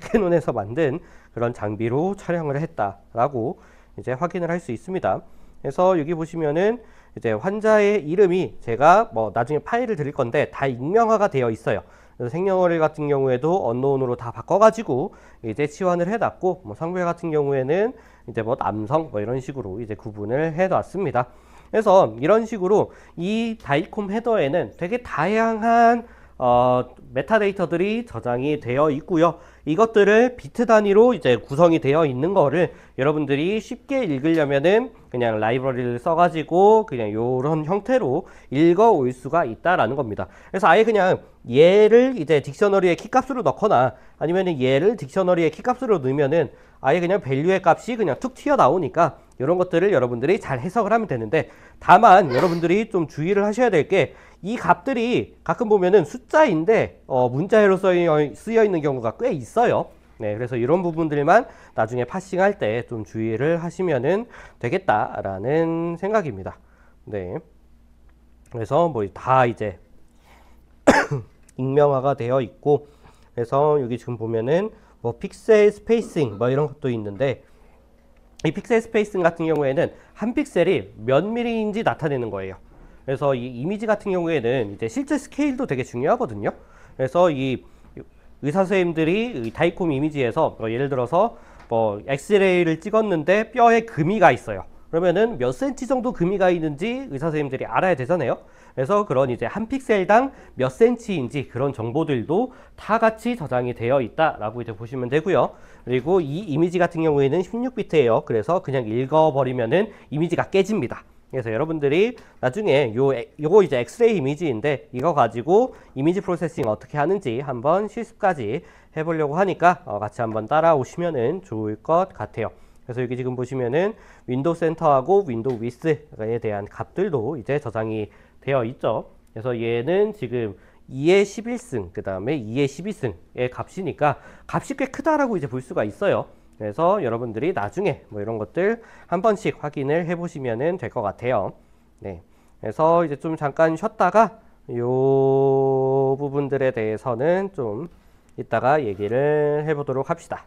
캐논에서 만든 그런 장비로 촬영을 했다라고 이제 확인을 할 수 있습니다. 그래서 여기 보시면은 이제 환자의 이름이 제가 뭐 나중에 파일을 드릴 건데 다 익명화가 되어 있어요. 그래서 생년월일 같은 경우에도 언노운으로 다 바꿔가지고 이제 치환을 해놨고 뭐 성별 같은 경우에는 이제 뭐 남성 뭐 이런 식으로 이제 구분을 해놨습니다. 그래서 이런 식으로 이 다이콤 헤더에는 되게 다양한 메타데이터들이 저장이 되어 있고요. 이것들을 비트 단위로 이제 구성이 되어 있는 거를 여러분들이 쉽게 읽으려면은 그냥 라이브러리를 써가지고 그냥 요런 형태로 읽어 올 수가 있다라는 겁니다. 그래서 아예 그냥 얘를 이제 딕셔너리의 키값으로 넣거나 아니면은 얘를 딕셔너리의 키값으로 넣으면은 아예 그냥 밸류의 값이 그냥 툭 튀어나오니까 이런 것들을 여러분들이 잘 해석을 하면 되는데 다만 여러분들이 좀 주의를 하셔야 될 게 이 값들이 가끔 보면은 숫자인데 문자열로 쓰여 있는 경우가 꽤 있어요. 네, 그래서 이런 부분들만 나중에 파싱할 때 좀 주의를 하시면은 되겠다라는 생각입니다. 네, 그래서 뭐 다 이제 익명화가 되어 있고 그래서 여기 지금 보면은 뭐 픽셀 스페이싱 뭐 이런 것도 있는데 이 픽셀 스페이싱 같은 경우에는 한 픽셀이 몇 미리인지 나타내는 거예요. 그래서 이 이미지 같은 경우에는 이제 실제 스케일도 되게 중요하거든요. 그래서 이 의사 선생님들이 다이콤 이미지에서 뭐 예를 들어서 뭐 엑스레이를 찍었는데 뼈에 금이가 있어요. 그러면은 몇 센치 정도 금이 가 있는지 의사 선생님들이 알아야 되잖아요. 그래서 그런 이제 한 픽셀당 몇 센치인지 그런 정보들도 다 같이 저장이 되어 있다라고 이제 보시면 되고요. 그리고 이 이미지 같은 경우에는 16비트예요. 그래서 그냥 읽어버리면은 이미지가 깨집니다. 그래서 여러분들이 나중에 요거 이제 엑스레이 이미지인데 이거 가지고 이미지 프로세싱 어떻게 하는지 한번 실습까지 해보려고 하니까 같이 한번 따라오시면은 좋을 것 같아요. 그래서 여기 지금 보시면은 윈도우 센터하고 윈도우 위스에 대한 값들도 이제 저장이 되어 있죠. 그래서 얘는 지금 2의 11승, 그 다음에 2의 12승의 값이니까 값이 꽤 크다라고 이제 볼 수가 있어요. 그래서 여러분들이 나중에 뭐 이런 것들 한 번씩 확인을 해보시면 될 것 같아요. 네. 그래서 이제 좀 잠깐 쉬었다가 요 부분들에 대해서는 좀 이따가 얘기를 해보도록 합시다.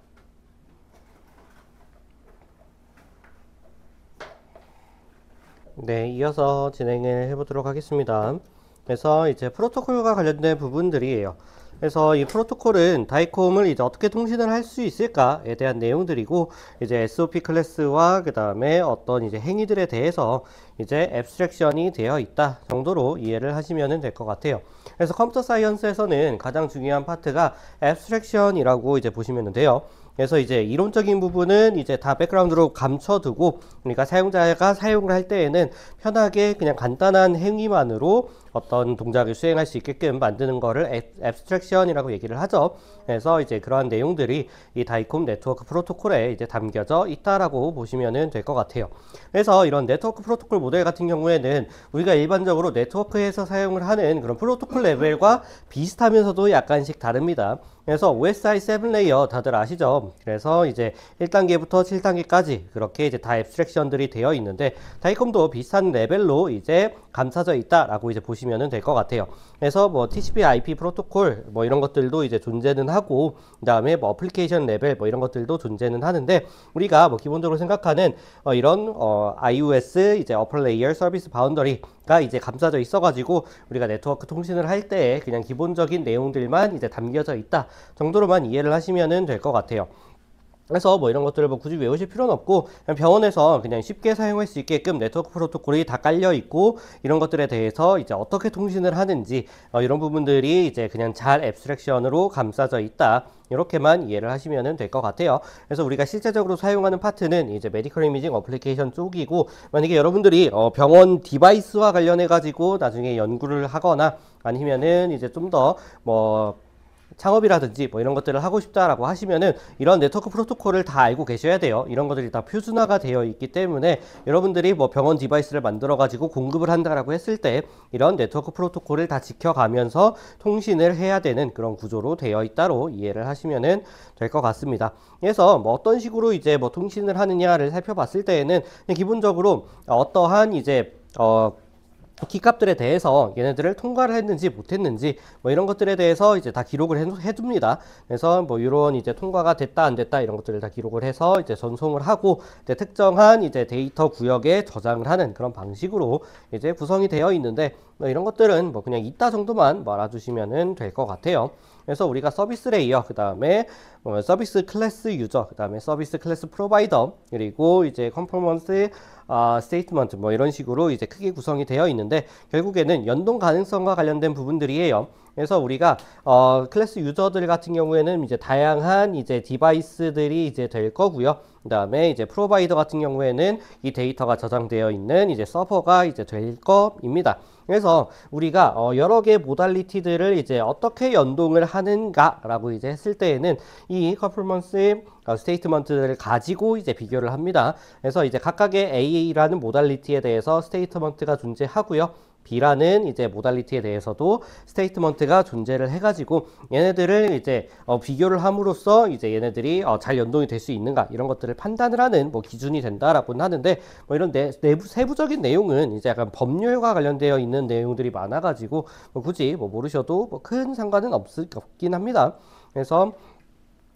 네, 이어서 진행을 해보도록 하겠습니다. 그래서 이제 프로토콜과 관련된 부분들이에요. 그래서 이 프로토콜은 다이콤을 이제 어떻게 통신을 할 수 있을까에 대한 내용들이고, 이제 SOP 클래스와 그 다음에 어떤 이제 행위들에 대해서 이제 앱스트랙션이 되어 있다 정도로 이해를 하시면 될 것 같아요. 그래서 컴퓨터 사이언스에서는 가장 중요한 파트가 앱스트랙션이라고 이제 보시면 돼요. 그래서 이제 이론적인 부분은 이제 다 백그라운드로 감춰두고, 그러니까 사용자가 사용을 할 때에는 편하게 그냥 간단한 행위만으로 어떤 동작을 수행할 수 있게끔 만드는 거를 앱스트랙션이라고 얘기를 하죠. 그래서 이제 그러한 내용들이 이 다이콤 네트워크 프로토콜에 이제 담겨져 있다라고 보시면 될 것 같아요. 그래서 이런 네트워크 프로토콜 모델 같은 경우에는 우리가 일반적으로 네트워크에서 사용을 하는 그런 프로토콜 레벨과 비슷하면서도 약간씩 다릅니다. 그래서 OSI 7레이어 다들 아시죠? 그래서 이제 1단계부터 7단계까지 그렇게 이제 다 앱스트랙션들이 되어 있는데, 다이콤도 비슷한 레벨로 이제 감싸져 있다라고 이제 보시면 될 것 같아요. 그래서 뭐 TCP/IP 프로토콜 뭐 이런 것들도 이제 존재는 하고, 그다음에 뭐 어플리케이션 레벨 뭐 이런 것들도 존재는 하는데, 우리가 뭐 기본적으로 생각하는 이런 iOS 이제 어플 레이어 서비스 바운더리가 이제 감싸져 있어가지고 우리가 네트워크 통신을 할 때 그냥 기본적인 내용들만 이제 담겨져 있다 정도로만 이해를 하시면 될 것 같아요. 그래서 뭐 이런 것들을 뭐 굳이 외우실 필요는 없고, 그냥 병원에서 그냥 쉽게 사용할 수 있게끔 네트워크 프로토콜이 다 깔려 있고, 이런 것들에 대해서 이제 어떻게 통신을 하는지 이런 부분들이 이제 그냥 잘 앱스트랙션으로 감싸져 있다, 이렇게만 이해를 하시면 될 것 같아요. 그래서 우리가 실제적으로 사용하는 파트는 이제 메디컬 이미징 어플리케이션 쪽이고, 만약에 여러분들이 병원 디바이스와 관련해 가지고 나중에 연구를 하거나 아니면은 이제 좀 더 뭐 창업이라든지 뭐 이런 것들을 하고 싶다라고 하시면은 이런 네트워크 프로토콜을 다 알고 계셔야 돼요. 이런 것들이 다 표준화가 되어 있기 때문에 여러분들이 뭐 병원 디바이스를 만들어 가지고 공급을 한다라고 했을 때 이런 네트워크 프로토콜을 다 지켜가면서 통신을 해야 되는 그런 구조로 되어 있다로 이해를 하시면은 될 것 같습니다. 그래서 뭐 어떤 식으로 이제 뭐 통신을 하느냐를 살펴봤을 때에는 기본적으로 어떠한 이제 키값들에 대해서 얘네들을 통과를 했는지 못했는지 뭐 이런 것들에 대해서 이제 다 기록을 해둡니다. 그래서 뭐 이런 이제 통과가 됐다 안 됐다 이런 것들을 다 기록을 해서 이제 전송을 하고, 이제 특정한 이제 데이터 구역에 저장을 하는 그런 방식으로 이제 구성이 되어 있는데, 뭐 이런 것들은 뭐 그냥 있다 정도만 알아두시면 될 것 같아요. 그래서 우리가 서비스 레이어, 그 다음에 서비스 클래스 유저, 그 다음에 서비스 클래스 프로바이더, 그리고 이제 컨포먼스 스테이트먼트 뭐 이런 식으로 이제 크게 구성이 되어 있는데, 결국에는 연동 가능성과 관련된 부분들이에요. 그래서 우리가 클래스 유저들 같은 경우에는 이제 다양한 이제 디바이스들이 이제 될 거고요. 그 다음에 이제 프로바이더 같은 경우에는 이 데이터가 저장되어 있는 이제 서버가 이제 될 겁니다. 그래서 우리가 여러 개의 모달리티들을 이제 어떻게 연동을 하는가라고 이제 했을 때에는 이 퍼포먼스 스테이트먼트를 가지고 이제 비교를 합니다. 그래서 이제 각각의 A라는 모달리티에 대해서 스테이트먼트가 존재하고요. B라는 이제 모달리티에 대해서도 스테이트먼트가 존재를 해가지고 얘네들을 이제 비교를 함으로써 이제 얘네들이 잘 연동이 될 수 있는가 이런 것들을 판단을 하는 뭐 기준이 된다라고는 하는데, 뭐 이런 내부 세부적인 내용은 이제 약간 법률과 관련되어 있는 내용들이 많아가지고 뭐 굳이 뭐 모르셔도 뭐 큰 상관은 없긴 합니다. 그래서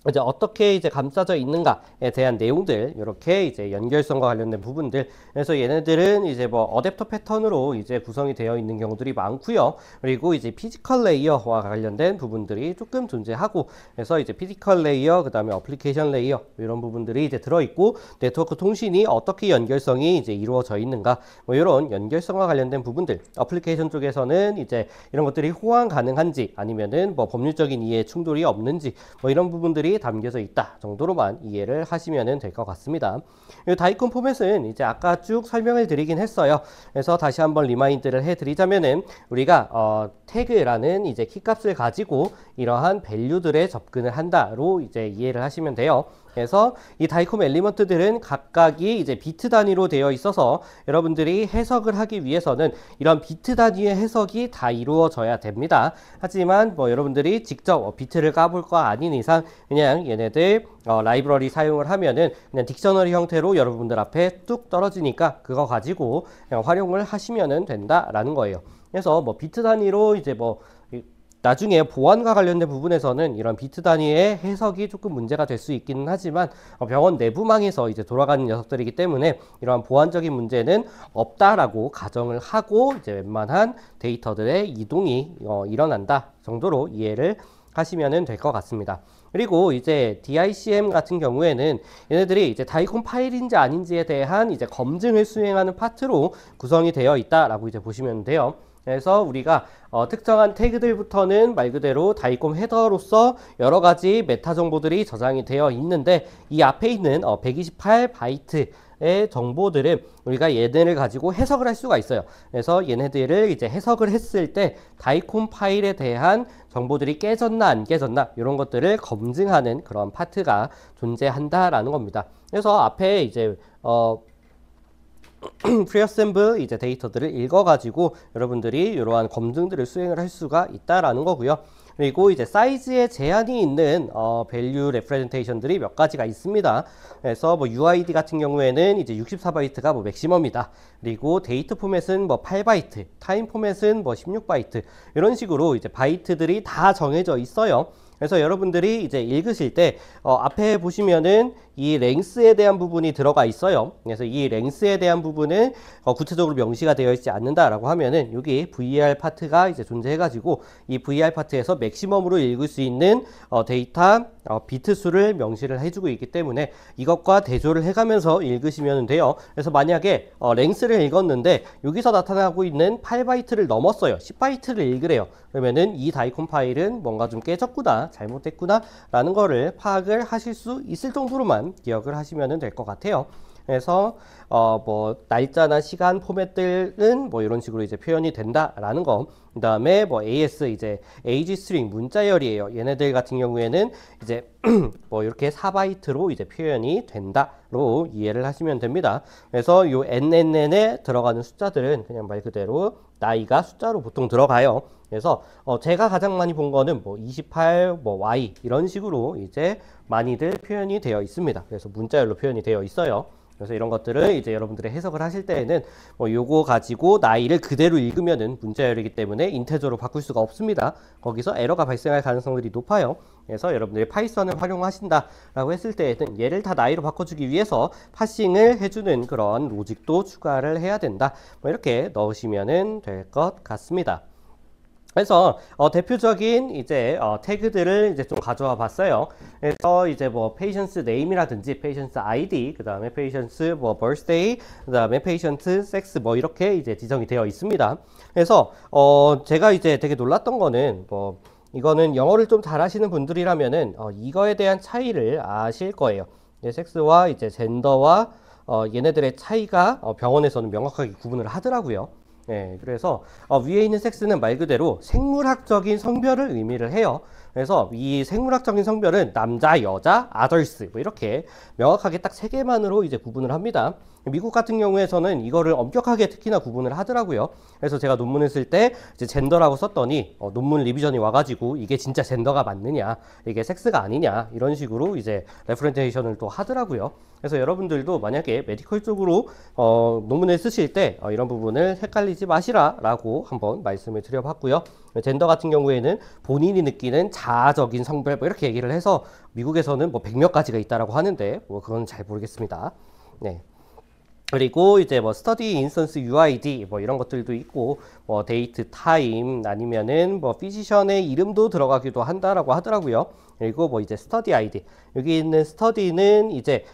이제 어떻게 이제 감싸져 있는가에 대한 내용들, 이렇게 이제 연결성과 관련된 부분들. 그래서 얘네들은 이제 뭐 어댑터 패턴으로 이제 구성이 되어 있는 경우들이 많고요. 그리고 이제 피지컬 레이어와 관련된 부분들이 조금 존재하고, 그래서 이제 피지컬 레이어, 그 다음에 어플리케이션 레이어, 이런 부분들이 이제 들어있고, 네트워크 통신이 어떻게 연결성이 이제 이루어져 있는가, 뭐 이런 연결성과 관련된 부분들. 어플리케이션 쪽에서는 이제 이런 것들이 호환 가능한지, 아니면은 뭐 법률적인 이해 충돌이 없는지, 뭐 이런 부분들이 담겨져 있다 정도로만 이해를 하시면 될 것 같습니다. 이 다이콘 포맷은 이제 아까 쭉 설명을 드리긴 했어요. 그래서 다시 한번 리마인드를 해드리자면은, 우리가 태그라는 이제 키값을 가지고 이러한 밸류들에 접근을 한다로 이제 이해를 하시면 돼요. 그래서 이 다이콤 엘리먼트들은 각각이 이제 비트 단위로 되어 있어서 여러분들이 해석을 하기 위해서는 이런 비트 단위의 해석이 다 이루어져야 됩니다. 하지만 뭐 여러분들이 직접 비트를 까볼 거 아닌 이상 그냥 얘네들 라이브러리 사용을 하면은 그냥 딕셔너리 형태로 여러분들 앞에 뚝 떨어지니까 그거 가지고 그냥 활용을 하시면 된다라는 거예요. 그래서 뭐 비트 단위로 이제 뭐 나중에 보안과 관련된 부분에서는 이런 비트 단위의 해석이 조금 문제가 될 수 있기는 하지만 병원 내부망에서 이제 돌아가는 녀석들이기 때문에 이러한 보안적인 문제는 없다라고 가정을 하고 이제 웬만한 데이터들의 이동이 일어난다 정도로 이해를 하시면 될 것 같습니다. 그리고 이제 DICM 같은 경우에는 얘네들이 이제 다이콘 파일인지 아닌지에 대한 이제 검증을 수행하는 파트로 구성이 되어 있다라고 이제 보시면 돼요. 그래서 우리가 특정한 태그들부터는 말 그대로 다이콤 헤더로서 여러 가지 메타 정보들이 저장이 되어 있는데, 이 앞에 있는 128바이트의 정보들은 우리가 얘네를 가지고 해석을 할 수가 있어요. 그래서 얘네들을 이제 해석을 했을 때 다이콤 파일에 대한 정보들이 깨졌나 안 깨졌나 이런 것들을 검증하는 그런 파트가 존재한다라는 겁니다. 그래서 앞에 이제 프리어셈블 이제 데이터들을 읽어가지고 여러분들이 이러한 검증들을 수행을 할 수가 있다라는 거고요. 그리고 이제 사이즈에 제한이 있는 밸류 레프레젠테이션들이 몇 가지가 있습니다. 그래서 뭐 UID 같은 경우에는 이제 64바이트가 뭐 맥시멈이다. 그리고 데이트 포맷은 뭐 8바이트, 타임 포맷은 뭐 16바이트, 이런 식으로 이제 바이트들이 다 정해져 있어요. 그래서 여러분들이 이제 읽으실 때 앞에 보시면은 이 랭스에 대한 부분이 들어가 있어요. 그래서 이 랭스에 대한 부분은 구체적으로 명시가 되어 있지 않는다라고 하면은 여기 VAR 파트가 이제 존재해가지고 이 VAR 파트에서 맥시멈으로 읽을 수 있는 데이터 비트 수를 명시를 해주고 있기 때문에 이것과 대조를 해가면서 읽으시면 돼요. 그래서 만약에 랭스를 읽었는데 여기서 나타나고 있는 8바이트를 넘었어요. 10바이트를 읽으래요. 그러면은 이 다이콘 파일은 뭔가 좀 깨졌구나, 잘못됐구나 라는 거를 파악을 하실 수 있을 정도로만 기억을 하시면 될 것 같아요. 그래서 뭐 날짜나 시간 포맷들은 뭐 이런 식으로 이제 표현이 된다라는 거. 그다음에 뭐 AS 이제 age string 문자열이에요. 얘네들 같은 경우에는 이제 뭐 이렇게 4바이트로 이제 표현이 된다로 이해를 하시면 됩니다. 그래서 요 NNN에 들어가는 숫자들은 그냥 말 그대로 나이가 숫자로 보통 들어가요. 그래서 제가 가장 많이 본 거는 뭐 28, 뭐 Y 이런 식으로 이제 많이들 표현이 되어 있습니다. 그래서 문자열로 표현이 되어 있어요. 그래서 이런 것들을 이제 여러분들의 해석을 하실 때에는 뭐 요거 가지고 나이를 그대로 읽으면은 문자열이기 때문에 인테저로 바꿀 수가 없습니다. 거기서 에러가 발생할 가능성들이 높아요. 그래서 여러분들이 파이썬을 활용하신다라고 했을 때에는 얘를 다 나이로 바꿔주기 위해서 파싱을 해주는 그런 로직도 추가를 해야 된다. 뭐 이렇게 넣으시면은 될 것 같습니다. 그래서 대표적인 이제 태그들을 이제 좀 가져와 봤어요. 그래서 이제 뭐 patient's name이라든지 patient's ID, 그 다음에 patient's 뭐 birthday, 그 다음에 patient's sex 뭐 이렇게 이제 지정이 되어 있습니다. 그래서 제가 이제 되게 놀랐던 거는 뭐 이거는 영어를 좀 잘하시는 분들이라면은 이거에 대한 차이를 아실 거예요. 섹스와 이제 젠더와 얘네들의 차이가 병원에서는 명확하게 구분을 하더라고요. 네, 그래서 위에 있는 섹스는 말 그대로 생물학적인 성별을 의미를 해요. 그래서 이 생물학적인 성별은 남자, 여자, 아더스 뭐 이렇게 명확하게 딱 세 개만으로 이제 구분을 합니다. 미국 같은 경우에서는 이거를 엄격하게 특히나 구분을 하더라고요. 그래서 제가 논문을 쓸 때 이제 젠더라고 썼더니 논문 리비전이 와가지고 이게 진짜 젠더가 맞느냐, 이게 섹스가 아니냐 이런 식으로 이제 레프렌테이션을 또 하더라고요. 그래서 여러분들도 만약에 메디컬 쪽으로 논문을 쓰실 때 이런 부분을 헷갈리지 마시라라고 한번 말씀을 드려봤고요. 젠더 같은 경우에는 본인이 느끼는 자아적인 성별 뭐 이렇게 얘기를 해서 미국에서는 뭐 100몇 가지가 있다라고 하는데 뭐 그건 잘 모르겠습니다. 네. 그리고 이제 뭐 스터디 인스턴스 UID 뭐 이런 것들도 있고 뭐 데이트 타임 아니면은 뭐 피지션의 이름도 들어가기도 한다라고 하더라고요. 그리고 뭐 이제 스터디 아이디 여기 있는 스터디는 이제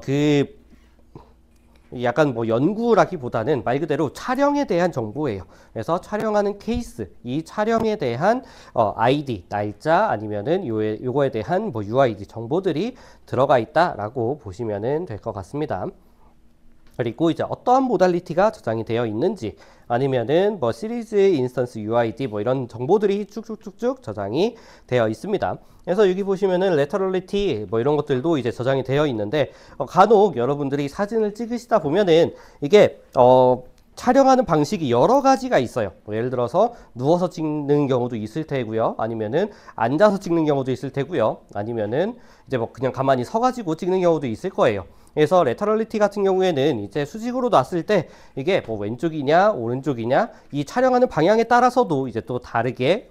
그 약간 뭐 연구라기보다는 말 그대로 촬영에 대한 정보예요. 그래서 촬영하는 케이스, 이 촬영에 대한 아이디, 날짜 아니면은 요거에 대한 뭐 UID 정보들이 들어가 있다라고 보시면은 될 것 같습니다. 그리고 이제 어떠한 모달리티가 저장이 되어 있는지 아니면은 뭐 시리즈 인스턴스 UID 뭐 이런 정보들이 쭉쭉쭉쭉 저장이 되어 있습니다. 그래서 여기 보시면은 레터럴리티 뭐 이런 것들도 이제 저장이 되어 있는데 간혹 여러분들이 사진을 찍으시다 보면은 이게 촬영하는 방식이 여러 가지가 있어요. 뭐 예를 들어서 누워서 찍는 경우도 있을 테고요. 아니면은 앉아서 찍는 경우도 있을 테고요. 아니면은 이제 뭐 그냥 가만히 서가지고 찍는 경우도 있을 거예요. 그래서 레터럴리티 같은 경우에는 이제 수직으로 놨을 때 이게 뭐 왼쪽이냐 오른쪽이냐 이 촬영하는 방향에 따라서도 이제 또 다르게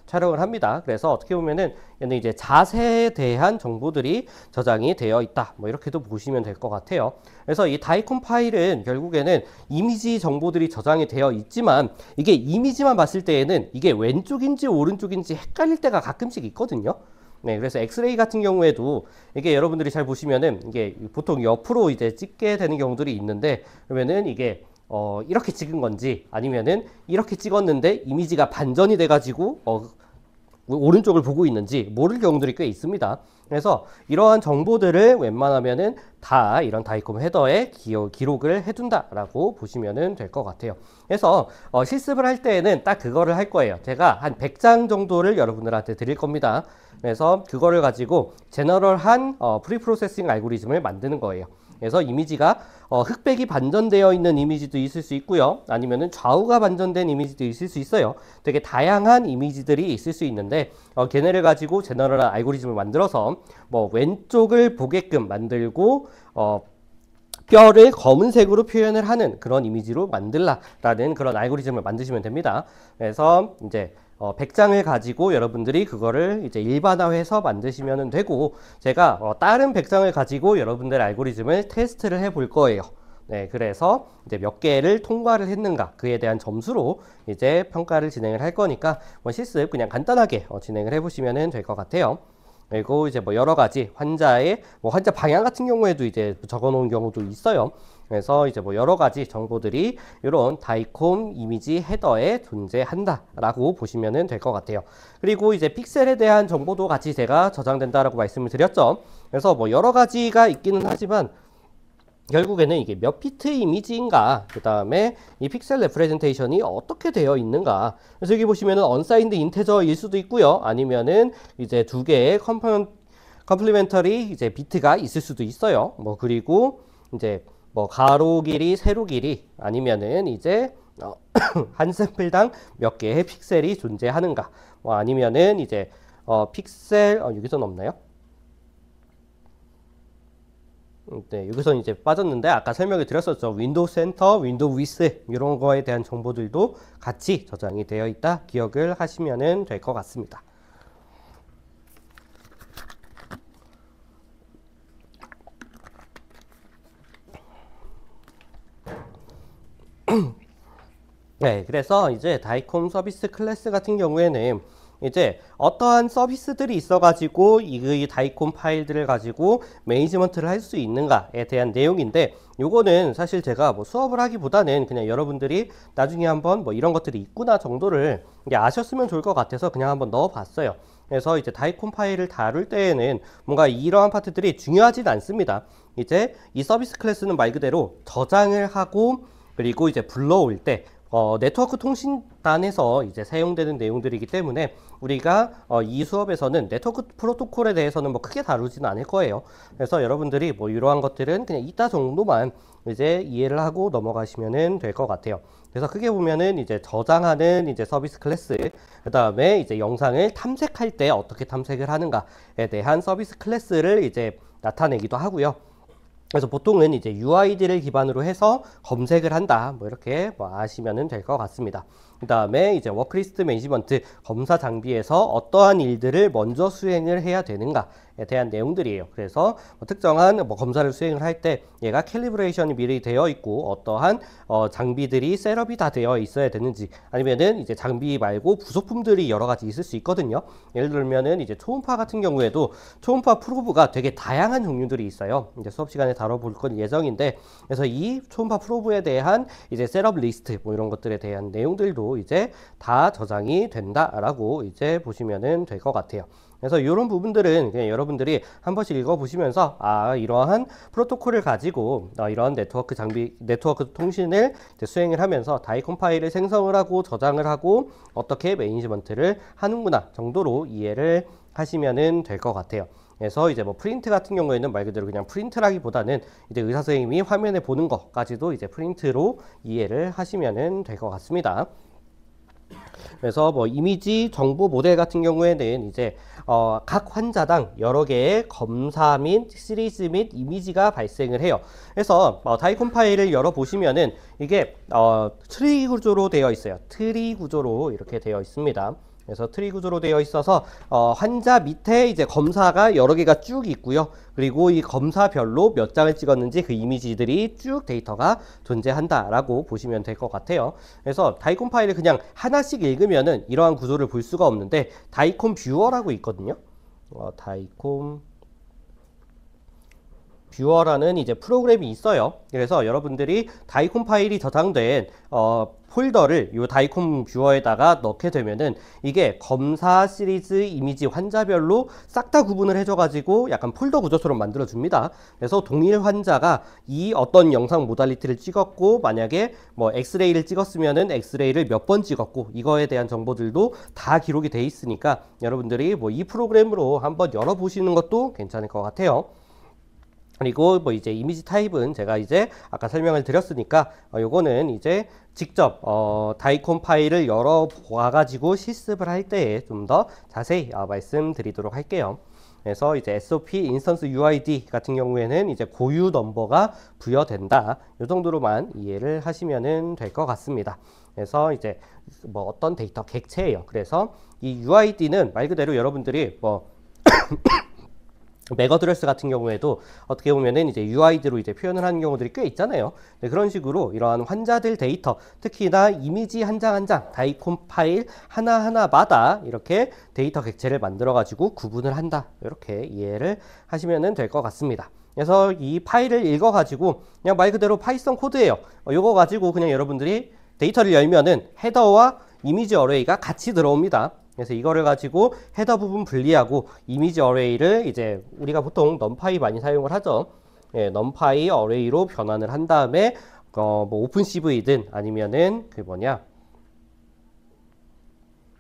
촬영을 합니다. 그래서 어떻게 보면은 얘는 이제 자세에 대한 정보들이 저장이 되어 있다. 뭐 이렇게도 보시면 될 것 같아요. 그래서 이 다이콘 파일은 결국에는 이미지 정보들이 저장이 되어 있지만 이게 이미지만 봤을 때에는 이게 왼쪽인지 오른쪽인지 헷갈릴 때가 가끔씩 있거든요. 네, 그래서 엑스레이 같은 경우에도 이게 여러분들이 잘 보시면은 이게 보통 옆으로 이제 찍게 되는 경우들이 있는데 그러면은 이게 이렇게 찍은 건지 아니면은 이렇게 찍었는데 이미지가 반전이 돼가지고 오른쪽을 보고 있는지 모를 경우들이 꽤 있습니다. 그래서 이러한 정보들을 웬만하면은 다 이런 다이콤 헤더에 기록을 해둔다라고 보시면은 될 것 같아요. 그래서 실습을 할 때에는 딱 그거를 할 거예요. 제가 한 100장 정도를 여러분들한테 드릴 겁니다. 그래서 그거를 가지고 제너럴한 프리프로세싱 알고리즘을 만드는 거예요. 그래서 이미지가 흑백이 반전되어 있는 이미지도 있을 수 있고요. 아니면은 좌우가 반전된 이미지도 있을 수 있어요. 되게 다양한 이미지들이 있을 수 있는데 걔네를 가지고 제너럴한 알고리즘을 만들어서 뭐 왼쪽을 보게끔 만들고 뼈를 검은색으로 표현을 하는 그런 이미지로 만들라라는 그런 알고리즘을 만드시면 됩니다. 그래서 이제 100장을 가지고 여러분들이 그거를 이제 일반화해서 만드시면 되고 제가 다른 100장을 가지고 여러분들 알고리즘을 테스트를 해 볼 거예요. 네, 그래서 이제 몇 개를 통과를 했는가 그에 대한 점수로 이제 평가를 진행을 할 거니까 실습 그냥 간단하게 진행을 해 보시면 될 것 같아요. 그리고 이제 뭐 여러 가지 환자의 환자 방향 같은 경우에도 이제 적어 놓은 경우도 있어요. 그래서 이제 뭐 여러 가지 정보들이 이런 다이콤 이미지 헤더에 존재한다라고 보시면 될 것 같아요. 그리고 이제 픽셀에 대한 정보도 같이 제가 저장된다라고 말씀을 드렸죠. 그래서 뭐 여러 가지가 있기는 하지만 결국에는 이게 몇 피트 이미지인가, 그 다음에 이 픽셀 레프레젠테이션이 어떻게 되어 있는가. 그래서 여기 보시면은 언사인드 인테저일 수도 있고요. 아니면은 이제 두 개의 컴플리멘터리 이제 비트가 있을 수도 있어요. 뭐 그리고 이제 뭐 가로 길이, 세로 길이 아니면은 이제 한 샘플당 몇 개의 픽셀이 존재하는가. 뭐 아니면은 이제 픽셀 여기서는 없나요? 네, 여기서 이제 빠졌는데 아까 설명을 드렸었죠. 윈도우 센터, 윈도우 위스 이런 거에 대한 정보들도 같이 저장이 되어 있다 기억을 하시면 될 것 같습니다. 네, 그래서 이제 다이콤 서비스 클래스 같은 경우에는 이제 어떠한 서비스들이 있어가지고 이 다이콤 파일들을 가지고 매니지먼트를 할 수 있는가에 대한 내용인데 요거는 사실 제가 뭐 수업을 하기보다는 그냥 여러분들이 나중에 한번 뭐 이런 것들이 있구나 정도를 아셨으면 좋을 것 같아서 그냥 한번 넣어봤어요. 그래서 이제 다이콤 파일을 다룰 때에는 뭔가 이러한 파트들이 중요하진 않습니다. 이제 이 서비스 클래스는 말 그대로 저장을 하고 그리고 이제 불러올 때 네트워크 통신단에서 이제 사용되는 내용들이기 때문에 우리가 이 수업에서는 네트워크 프로토콜에 대해서는 뭐 크게 다루지는 않을 거예요. 그래서 여러분들이 뭐 이러한 것들은 그냥 이따 정도만 이제 이해를 하고 넘어가시면 될 것 같아요. 그래서 크게 보면은 이제 저장하는 이제 서비스 클래스, 그 다음에 이제 영상을 탐색할 때 어떻게 탐색을 하는가에 대한 서비스 클래스를 이제 나타내기도 하고요. 그래서 보통은 이제 UID를 기반으로 해서 검색을 한다. 뭐 이렇게 뭐 아시면은 될 것 같습니다. 그 다음에 이제 워크리스트 매니지먼트 검사 장비에서 어떠한 일들을 먼저 수행을 해야 되는가에 대한 내용들이에요. 그래서 뭐 특정한 뭐 검사를 수행을 할 때 얘가 캘리브레이션이 미리 되어 있고 어떠한 장비들이 셋업이 다 되어 있어야 되는지, 아니면은 이제 장비 말고 부속품들이 여러 가지 있을 수 있거든요. 예를 들면은 이제 초음파 같은 경우에도 초음파 프로브가 되게 다양한 종류들이 있어요. 이제 수업 시간에 다뤄볼 건 예정인데, 그래서 이 초음파 프로브에 대한 이제 셋업 리스트 뭐 이런 것들에 대한 내용들도 이제 다 저장이 된다라고 이제 보시면은 될 것 같아요. 그래서 이런 부분들은 그냥 여러분들이 한 번씩 읽어보시면서 이러한 프로토콜을 가지고 이러한 네트워크 장비, 네트워크 통신을 수행을 하면서 다이콘 파일을 생성을 하고 저장을 하고 어떻게 매니지먼트를 하는구나 정도로 이해를 하시면은 될 것 같아요. 그래서 이제 뭐 프린트 같은 경우에는 말 그대로 그냥 프린트라기보다는 이제 의사 선생님이 화면에 보는 것까지도 이제 프린트로 이해를 하시면은 될 것 같습니다. 그래서 뭐 이미지 정보 모델 같은 경우에는 이제 각 환자당 여러 개의 검사 및 시리즈 및 이미지가 발생을 해요. 그래서 다이콘 파일을 열어 보시면은 이게 트리 구조로 되어 있어요. 트리 구조로 이렇게 되어 있습니다. 그래서 트리 구조로 되어 있어서 환자 밑에 이제 검사가 여러 개가 쭉 있고요. 그리고 이 검사별로 몇 장을 찍었는지 그 이미지들이 쭉 데이터가 존재한다라고 보시면 될 것 같아요. 그래서 다이콘 파일을 그냥 하나씩 읽으면은 이러한 구조를 볼 수가 없는데 다이콘 뷰어라고 있거든요. 다이콘 뷰어라는 이제 프로그램이 있어요. 그래서 여러분들이 다이콘 파일이 저장된 폴더를 이 다이콘 뷰어에다가 넣게 되면은 이게 검사 시리즈 이미지 환자별로 싹 다 구분을 해줘 가지고 약간 폴더 구조처럼 만들어 줍니다. 그래서 동일 환자가 이 어떤 영상 모달리티를 찍었고, 만약에 뭐 엑스레이를 찍었으면은 엑스레이를 몇 번 찍었고, 이거에 대한 정보들도 다 기록이 돼 있으니까 여러분들이 뭐 이 프로그램으로 한번 열어보시는 것도 괜찮을 것 같아요. 그리고 뭐 이제 이미지 타입은 제가 이제 아까 설명을 드렸으니까 요거는 이제 직접 다이콘 파일을 열어 보아가지고 실습을 할 때에 좀 더 자세히 말씀드리도록 할게요. 그래서 이제 SOP 인스턴스 UID 같은 경우에는 이제 고유 넘버가 부여된다. 이 정도로만 이해를 하시면은 될 것 같습니다. 그래서 이제 뭐 어떤 데이터 객체예요. 그래서 이 UID는 말 그대로 여러분들이 뭐 맥어드레스 같은 경우에도 어떻게 보면은 이제 UID로 이제 표현을 하는 경우들이 꽤 있잖아요. 네, 그런 식으로 이러한 환자들 데이터, 특히나 이미지 한 장 한 장, 다이콘 파일 하나하나마다 이렇게 데이터 객체를 만들어 가지고 구분을 한다. 이렇게 이해를 하시면은 될 것 같습니다. 그래서 이 파일을 읽어 가지고 그냥 말 그대로 파이썬 코드예요. 요거 가지고 그냥 여러분들이 데이터를 열면은 헤더와 이미지 어레이가 같이 들어옵니다. 그래서 이거를 가지고 헤더 부분 분리하고 이미지 어레이를 이제 우리가 보통 넘파이 많이 사용을 하죠. 예, 넘파이 어레이로 변환을 한 다음에 뭐 오픈CV든 아니면은 그 뭐냐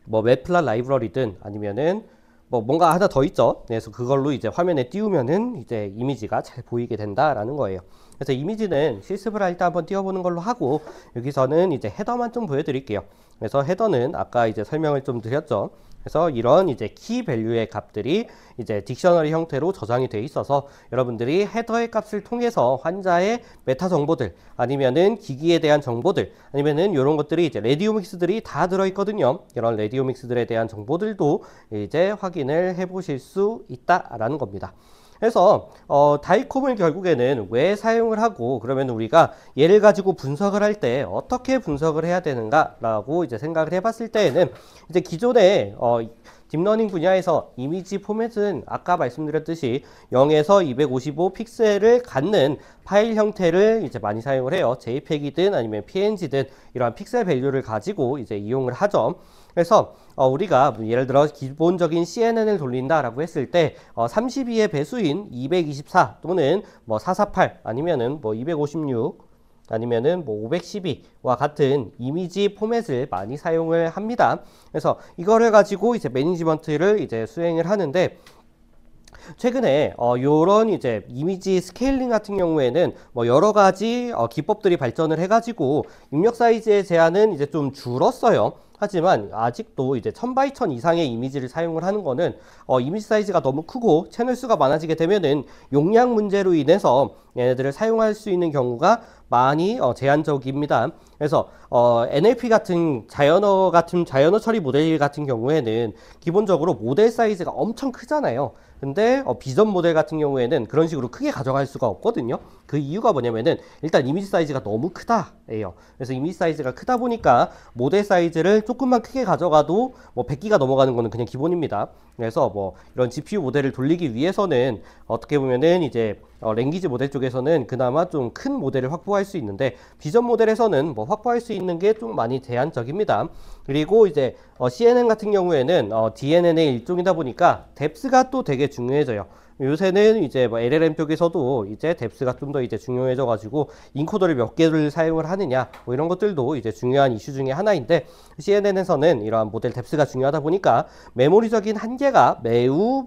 뭐 맵플랫 라이브러리든 아니면은 뭐 뭔가 하나 더 있죠. 그래서 그걸로 이제 화면에 띄우면은 이제 이미지가 잘 보이게 된다라는 거예요. 그래서 이미지는 실습을 할 때 한번 띄워보는 걸로 하고, 여기서는 이제 헤더만 좀 보여드릴게요. 그래서 헤더는 아까 이제 설명을 좀 드렸죠. 그래서 이런 이제 키 밸류의 값들이 이제 딕셔너리 형태로 저장이 돼 있어서 여러분들이 헤더의 값을 통해서 환자의 메타 정보들 아니면은 기기에 대한 정보들 아니면은 이런 것들이 이제 레디오믹스들이 다 들어있거든요. 이런 레디오믹스들에 대한 정보들도 이제 확인을 해 보실 수 있다라는 겁니다. 그래서 다이콤을 결국에는 왜 사용을 하고, 그러면 우리가 얘를 가지고 분석을 할 때 어떻게 분석을 해야 되는가라고 이제 생각을 해봤을 때에는 이제 기존에 딥러닝 분야에서 이미지 포맷은 아까 말씀드렸듯이 0에서 255 픽셀을 갖는 파일 형태를 이제 많이 사용을 해요. JPEG이든 아니면 PNG든 이러한 픽셀 밸류를 가지고 이제 이용을 하죠. 그래서 우리가 예를 들어 기본적인 CNN을 돌린다라고 했을 때 32의 배수인 224 또는 뭐 448 아니면은 뭐 256 아니면은 뭐 512와 같은 이미지 포맷을 많이 사용을 합니다. 그래서 이거를 가지고 이제 매니지먼트를 이제 수행을 하는데, 최근에 요런 이제 이미지 스케일링 같은 경우에는 뭐 여러 가지 기법들이 발전을 해가지고 입력 사이즈의 제한은 이제 좀 줄었어요. 하지만 아직도 이제 1000x1000 이상의 이미지를 사용을 하는 거는 이미지 사이즈가 너무 크고 채널 수가 많아지게 되면은 용량 문제로 인해서 얘네들을 사용할 수 있는 경우가 많이 제한적입니다. 그래서 NLP 같은 자연어 처리 모델 같은 경우에는 기본적으로 모델 사이즈가 엄청 크잖아요. 근데 비전 모델 같은 경우에는 그런 식으로 크게 가져갈 수가 없거든요. 그 이유가 뭐냐면은 일단 이미지 사이즈가 너무 크다예요. 그래서 이미지 사이즈가 크다 보니까 모델 사이즈를 조금만 크게 가져가도 뭐 100기가 넘어가는 거는 그냥 기본입니다. 그래서 뭐 이런 GPU 모델을 돌리기 위해서는 어떻게 보면은 이제 랭귀지 모델 쪽에서는 그나마 좀 큰 모델을 확보할 수 있는데 비전 모델에서는 뭐 확보할 수 있는 게 좀 많이 제한적입니다. 그리고 이제 CNN 같은 경우에는 DNN의 일종이다 보니까 뎁스가 또 되게 중요해져요. 요새는 이제 뭐 LLM 쪽에서도 이제 뎁스가 좀 더 이제 중요해져 가지고 인코더를 몇 개를 사용을 하느냐 뭐 이런 것들도 이제 중요한 이슈 중에 하나인데 CNN에서는 이러한 모델 뎁스가 중요하다 보니까 메모리적인 한계가 매우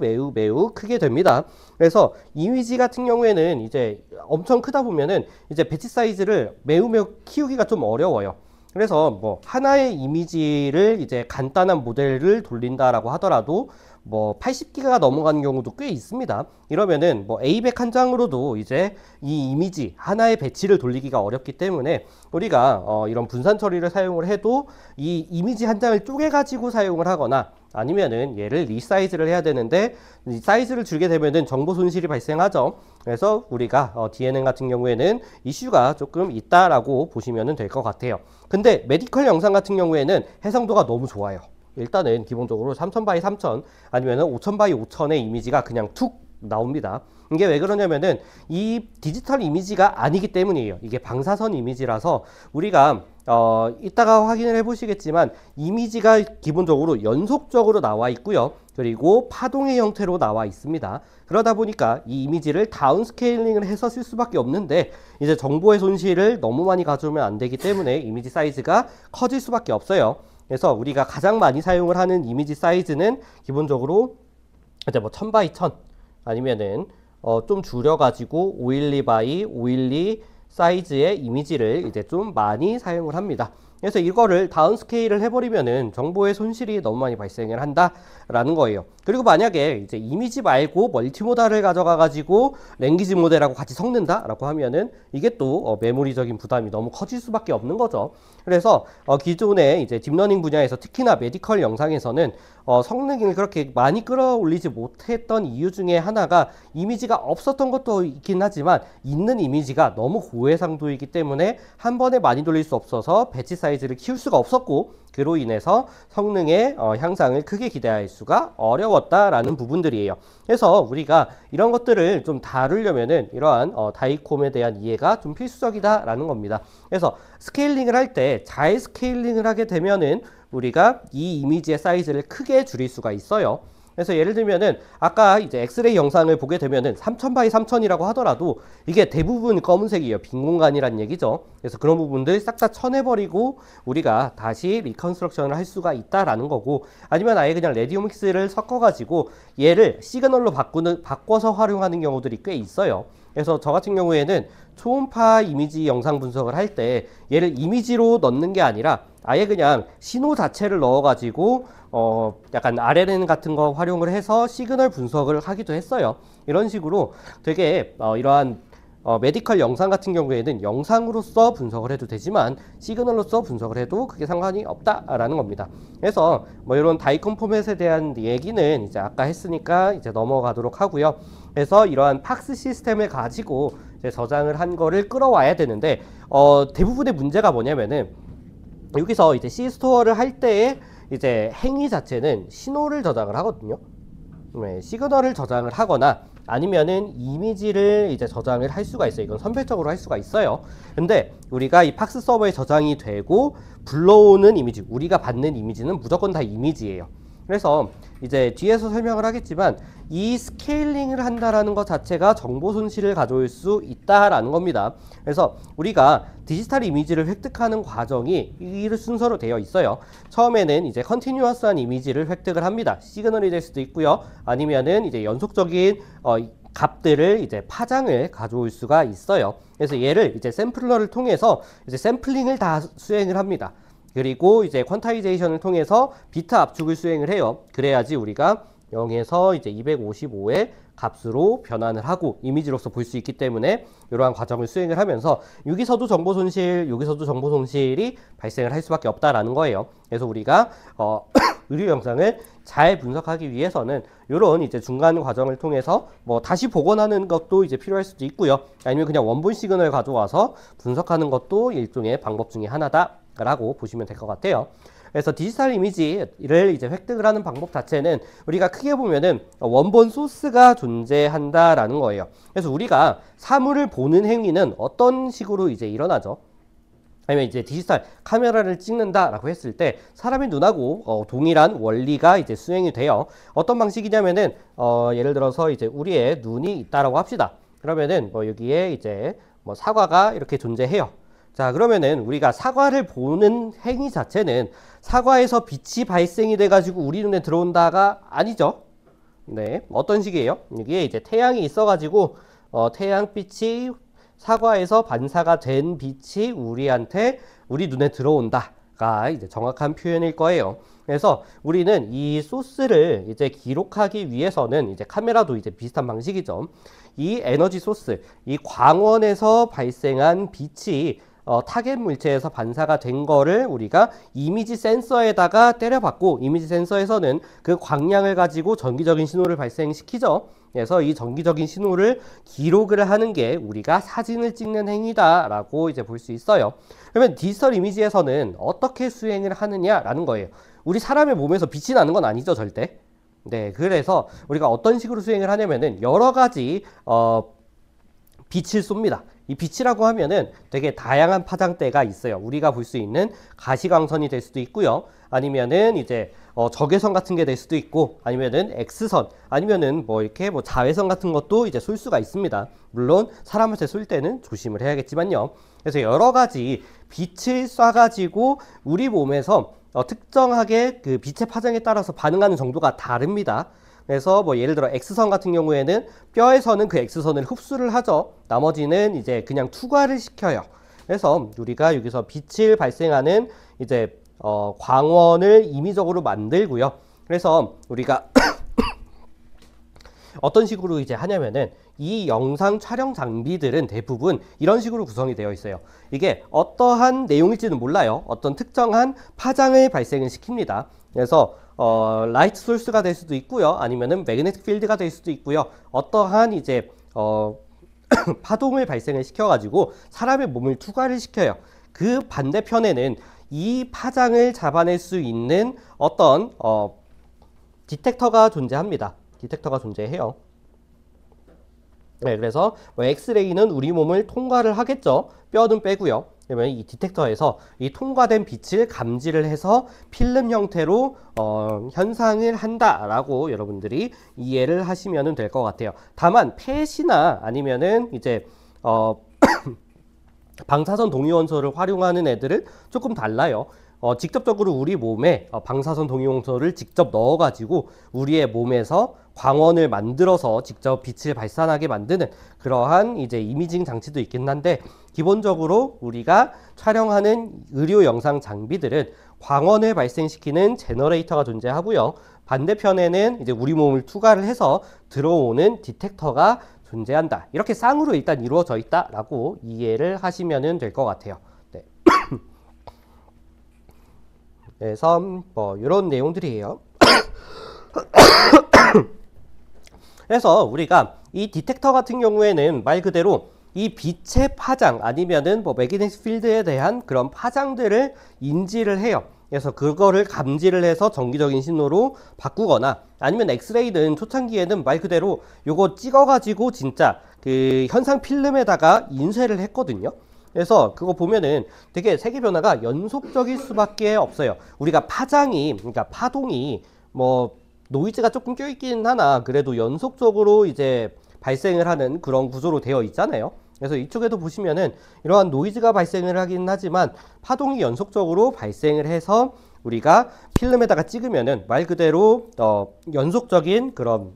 크게 됩니다. 그래서 이미지 같은 경우에는 이제 엄청 크다 보면은 이제 배치 사이즈를 매우 키우기가 좀 어려워요. 그래서 뭐 하나의 이미지를 이제 간단한 모델을 돌린다라고 하더라도 뭐 80기가가 넘어가는 경우도 꽤 있습니다. 이러면은 뭐 A100 한 장으로도 이제 이 이미지 하나의 배치를 돌리기가 어렵기 때문에 우리가 이런 분산 처리를 사용을 해도 이 이미지 한 장을 쪼개 가지고 사용을 하거나 아니면은 얘를 리사이즈를 해야 되는데 사이즈를 줄게 되면은 정보 손실이 발생하죠. 그래서 우리가 DNN 같은 경우에는 이슈가 조금 있다라고 보시면 될 것 같아요. 근데 메디컬 영상 같은 경우에는 해상도가 너무 좋아요. 일단은 기본적으로 3000x3000 아니면은 5000x5000의 이미지가 그냥 툭 나옵니다. 이게 왜 그러냐면은 이 디지털 이미지가 아니기 때문이에요. 이게 방사선 이미지라서 우리가 이따가 확인을 해 보시겠지만 이미지가 기본적으로 연속적으로 나와 있고요. 그리고 파동의 형태로 나와 있습니다. 그러다 보니까 이 이미지를 다운 스케일링을 해서 쓸 수밖에 없는데 이제 정보의 손실을 너무 많이 가져오면 안 되기 때문에 이미지 사이즈가 커질 수밖에 없어요. 그래서 우리가 가장 많이 사용을 하는 이미지 사이즈는 기본적으로 이제 뭐 1000x1000 아니면은 좀 줄여가지고 512 512 사이즈의 이미지를 이제 좀 많이 사용을 합니다. 그래서 이거를 다운 스케일을 해버리면은 정보의 손실이 너무 많이 발생을 한다라는 거예요. 그리고 만약에 이제 이미지 말고 멀티모달을 가져가 가지고 랭귀지 모델하고 같이 섞는다라고 하면은 이게 또 메모리적인 부담이 너무 커질 수밖에 없는 거죠. 그래서 기존에 이제 딥러닝 분야에서 특히나 메디컬 영상에서는 성능을 그렇게 많이 끌어올리지 못했던 이유 중에 하나가 이미지가 없었던 것도 있긴 하지만 있는 이미지가 너무 고해상도이기 때문에 한 번에 많이 돌릴 수 없어서 배치 사이즈를 키울 수가 없었고 그로 인해서 성능의 향상을 크게 기대할 수가 어려웠다라는 부분들이에요. 그래서 우리가 이런 것들을 좀 다루려면은 이러한 다이콤에 대한 이해가 좀 필수적이다라는 겁니다. 그래서 스케일링을 할 때 잘 스케일링을 하게 되면은 우리가 이 이미지의 사이즈를 크게 줄일 수가 있어요. 그래서 예를 들면은 아까 이제 엑스레이 영상을 보게 되면은 3000x3000이라고 하더라도 이게 대부분 검은색이에요. 빈 공간이란 얘기죠. 그래서 그런 부분들 싹 다 쳐내버리고 우리가 다시 리컨스트럭션을 할 수가 있다라는 거고 아니면 아예 그냥 레디오믹스를 섞어가지고 얘를 시그널로 바꿔서 활용하는 경우들이 꽤 있어요. 그래서 저 같은 경우에는 초음파 이미지 영상 분석을 할 때 얘를 이미지로 넣는 게 아니라 아예 그냥 신호 자체를 넣어가지고 약간 RNN 같은 거 활용을 해서 시그널 분석을 하기도 했어요. 이런 식으로 되게 이러한 메디컬 영상 같은 경우에는 영상으로서 분석을 해도 되지만 시그널로서 분석을 해도 크게 상관이 없다라는 겁니다. 그래서 뭐 이런 다이콘 포맷에 대한 얘기는 이제 아까 했으니까 이제 넘어가도록 하고요. 그래서 이러한 팍스 시스템을 가지고 이제 저장을 한 거를 끌어와야 되는데 대부분의 문제가 뭐냐면은 여기서 이제 C 스토어를 할 때의 이제 행위 자체는 신호를 저장을 하거든요. 네, 시그널을 저장을 하거나 아니면은 이미지를 이제 저장을 할 수가 있어요. 이건 선별적으로 할 수가 있어요. 근데 우리가 이 팍스 서버에 저장이 되고 불러오는 이미지, 우리가 받는 이미지는 무조건 다 이미지예요. 그래서 이제 뒤에서 설명을 하겠지만 이 스케일링을 한다라는 것 자체가 정보 손실을 가져올 수 있다라는 겁니다. 그래서 우리가 디지털 이미지를 획득하는 과정이 이 순서로 되어 있어요. 처음에는 이제 컨티뉴어스한 이미지를 획득을 합니다. 시그널이 될 수도 있고요. 아니면은 이제 연속적인 값들을 이제 파장을 가져올 수가 있어요. 그래서 얘를 이제 샘플러를 통해서 이제 샘플링을 다 수행을 합니다. 그리고 이제 퀀타이제이션을 통해서 비트 압축을 수행을 해요. 그래야지 우리가 0에서 이제 255의 값으로 변환을 하고 이미지로서 볼 수 있기 때문에 이러한 과정을 수행을 하면서 여기서도 정보 손실, 여기서도 정보 손실이 발생을 할 수밖에 없다라는 거예요. 그래서 우리가 의료 영상을 잘 분석하기 위해서는 이런 이제 중간 과정을 통해서 뭐 다시 복원하는 것도 이제 필요할 수도 있고요. 아니면 그냥 원본 시그널 가져와서 분석하는 것도 일종의 방법 중에 하나다라고 보시면 될 것 같아요. 그래서 디지털 이미지를 이제 획득을 하는 방법 자체는 우리가 크게 보면은 원본 소스가 존재한다라는 거예요. 그래서 우리가 사물을 보는 행위는 어떤 식으로 이제 일어나죠? 아니면 이제 디지털 카메라를 찍는다라고 했을 때 사람의 눈하고 동일한 원리가 이제 수행이 돼요. 어떤 방식이냐면은 예를 들어서 이제 우리의 눈이 있다라고 합시다. 그러면은 뭐 여기에 이제 뭐 사과가 이렇게 존재해요. 자, 그러면은 우리가 사과를 보는 행위 자체는 사과에서 빛이 발생이 돼가지고 우리 눈에 들어온다가 아니죠. 네, 어떤 식이에요? 여기에 이제 태양이 있어가지고 태양빛이 사과에서 반사가 된 빛이 우리 눈에 들어온다가 이제 정확한 표현일 거예요. 그래서 우리는 이 소스를 이제 기록하기 위해서는 이제 카메라도 이제 비슷한 방식이죠. 이 에너지 소스, 이 광원에서 발생한 빛이 타겟 물체에서 반사가 된 거를 우리가 이미지 센서에다가 때려받고 이미지 센서에서는 그 광량을 가지고 전기적인 신호를 발생시키죠. 그래서 이 전기적인 신호를 기록을 하는 게 우리가 사진을 찍는 행위다라고 이제 볼 수 있어요. 그러면 디지털 이미지에서는 어떻게 수행을 하느냐라는 거예요. 우리 사람의 몸에서 빛이 나는 건 아니죠, 절대. 네, 그래서 우리가 어떤 식으로 수행을 하냐면은 여러 가지 빛을 쏩니다. 이 빛이라고 하면은 되게 다양한 파장대가 있어요. 우리가 볼 수 있는 가시광선이 될 수도 있고요. 아니면은 이제 적외선 같은 게 될 수도 있고, 아니면은 X선, 아니면은 뭐 이렇게 뭐 자외선 같은 것도 이제 쏠 수가 있습니다. 물론 사람한테 쏠 때는 조심을 해야겠지만요. 그래서 여러 가지 빛을 쏴가지고 우리 몸에서 특정하게 그 빛의 파장에 따라서 반응하는 정도가 다릅니다. 그래서 뭐 예를 들어 X선 같은 경우에는 뼈에서는 그 X선을 흡수를 하죠. 나머지는 이제 그냥 투과를 시켜요. 그래서 우리가 여기서 빛을 발생하는 이제 광원을 임의적으로 만들고요. 그래서 우리가 어떤 식으로 이제 하냐면은 이 영상 촬영 장비들은 대부분 이런 식으로 구성이 되어 있어요. 이게 어떠한 내용일지는 몰라요. 어떤 특정한 파장을 발생을 시킵니다. 그래서 라이트 소스가 될 수도 있고요. 아니면은 매그네틱 필드가 될 수도 있고요. 어떠한 이제 파동을 발생을 시켜가지고 사람의 몸을 투과를 시켜요. 그 반대편에는 이 파장을 잡아낼 수 있는 어떤 디텍터가 존재합니다. 디텍터가 존재해요. 네, 그래서 뭐 엑스레이는 우리 몸을 통과를 하겠죠. 뼈는 빼고요. 그러면 이 디텍터에서 이 통과된 빛을 감지를 해서 필름 형태로 현상을 한다라고 여러분들이 이해를 하시면 될 것 같아요. 다만 펫이나 아니면은 이제 방사선 동위원소를 활용하는 애들은 조금 달라요. 직접적으로 우리 몸에 방사선 동위원소를 직접 넣어가지고 우리의 몸에서 광원을 만들어서 직접 빛을 발산하게 만드는 그러한 이제 이미징 장치도 있긴 한데, 기본적으로 우리가 촬영하는 의료 영상 장비들은 광원을 발생시키는 제너레이터가 존재하고요. 반대편에는 이제 우리 몸을 투과를 해서 들어오는 디텍터가 존재한다. 이렇게 쌍으로 일단 이루어져 있다라고 이해를 하시면 될 것 같아요. 네. 그래서 뭐 이런 내용들이에요. 그래서 우리가 이 디텍터 같은 경우에는 말 그대로 이 빛의 파장 아니면은 뭐 매그네틱 필드에 대한 그런 파장들을 인지를 해요. 그래서 그거를 감지를 해서 전기적인 신호로 바꾸거나, 아니면 엑스레이는 초창기에는 말 그대로 요거 찍어가지고 진짜 그 현상 필름에다가 인쇄를 했거든요. 그래서 그거 보면은 되게 색의 변화가 연속적일 수밖에 없어요. 우리가 파장이, 그러니까 파동이 뭐 노이즈가 조금 껴있긴 하나 그래도 연속적으로 이제 발생을 하는 그런 구조로 되어 있잖아요. 그래서 이쪽에도 보시면은 이러한 노이즈가 발생을 하긴 하지만 파동이 연속적으로 발생을 해서 우리가 필름에다가 찍으면은 말 그대로 연속적인 그런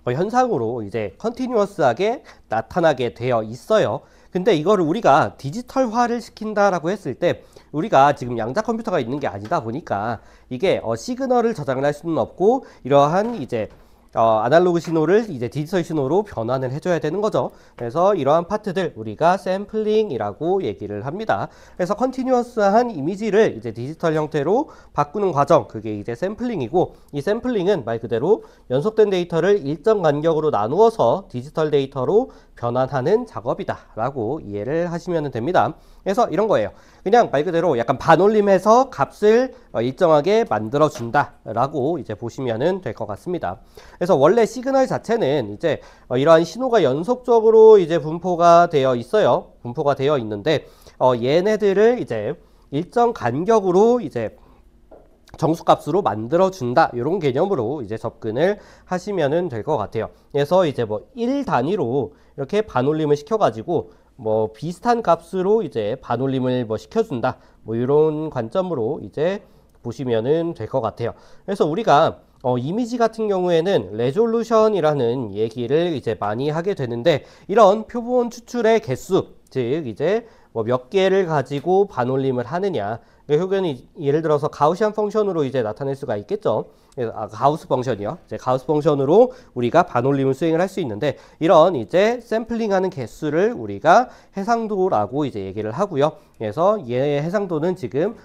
현상으로 이제 컨티뉴어스하게 나타나게 되어 있어요. 근데 이거를 우리가 디지털화를 시킨다라고 했을 때 우리가 지금 양자 컴퓨터가 있는 게 아니다 보니까 이게 시그널을 저장을 할 수는 없고 이러한 이제 아날로그 신호를 이제 디지털 신호로 변환을 해줘야 되는 거죠. 그래서 이러한 파트들 우리가 샘플링이라고 얘기를 합니다. 그래서 컨티뉴어스한 이미지를 이제 디지털 형태로 바꾸는 과정, 그게 이제 샘플링이고, 이 샘플링은 말 그대로 연속된 데이터를 일정 간격으로 나누어서 디지털 데이터로 변환하는 작업이다라고 이해를 하시면 됩니다. 그래서 이런 거예요. 그냥 말 그대로 약간 반올림해서 값을 일정하게 만들어 준다라고 이제 보시면 될 것 같습니다. 그래서 원래 시그널 자체는 이제 이러한 신호가 연속적으로 이제 분포가 되어 있어요. 분포가 되어 있는데 얘네들을 이제 일정 간격으로 이제 정수값으로 만들어 준다, 이런 개념으로 이제 접근을 하시면 될 것 같아요. 그래서 이제 뭐 1 단위로 이렇게 반올림을 시켜가지고 뭐 비슷한 값으로 이제 반올림을 뭐 시켜준다, 뭐 이런 관점으로 이제 보시면은 될 것 같아요. 그래서 우리가 이미지 같은 경우에는 레졸루션이라는 얘기를 이제 많이 하게 되는데, 이런 표본 추출의 개수, 즉 이제 뭐 몇 개를 가지고 반올림을 하느냐, 효견이 예를 들어서 가우시안 펑션으로 이제 나타낼 수가 있겠죠. 가우스 펑션이요. 이제 가우스 펑션으로 우리가 반올림을 수행을 할 수 있는데, 이런 이제 샘플링하는 개수를 우리가 해상도라고 이제 얘기를 하고요. 그래서 얘의 해상도는 지금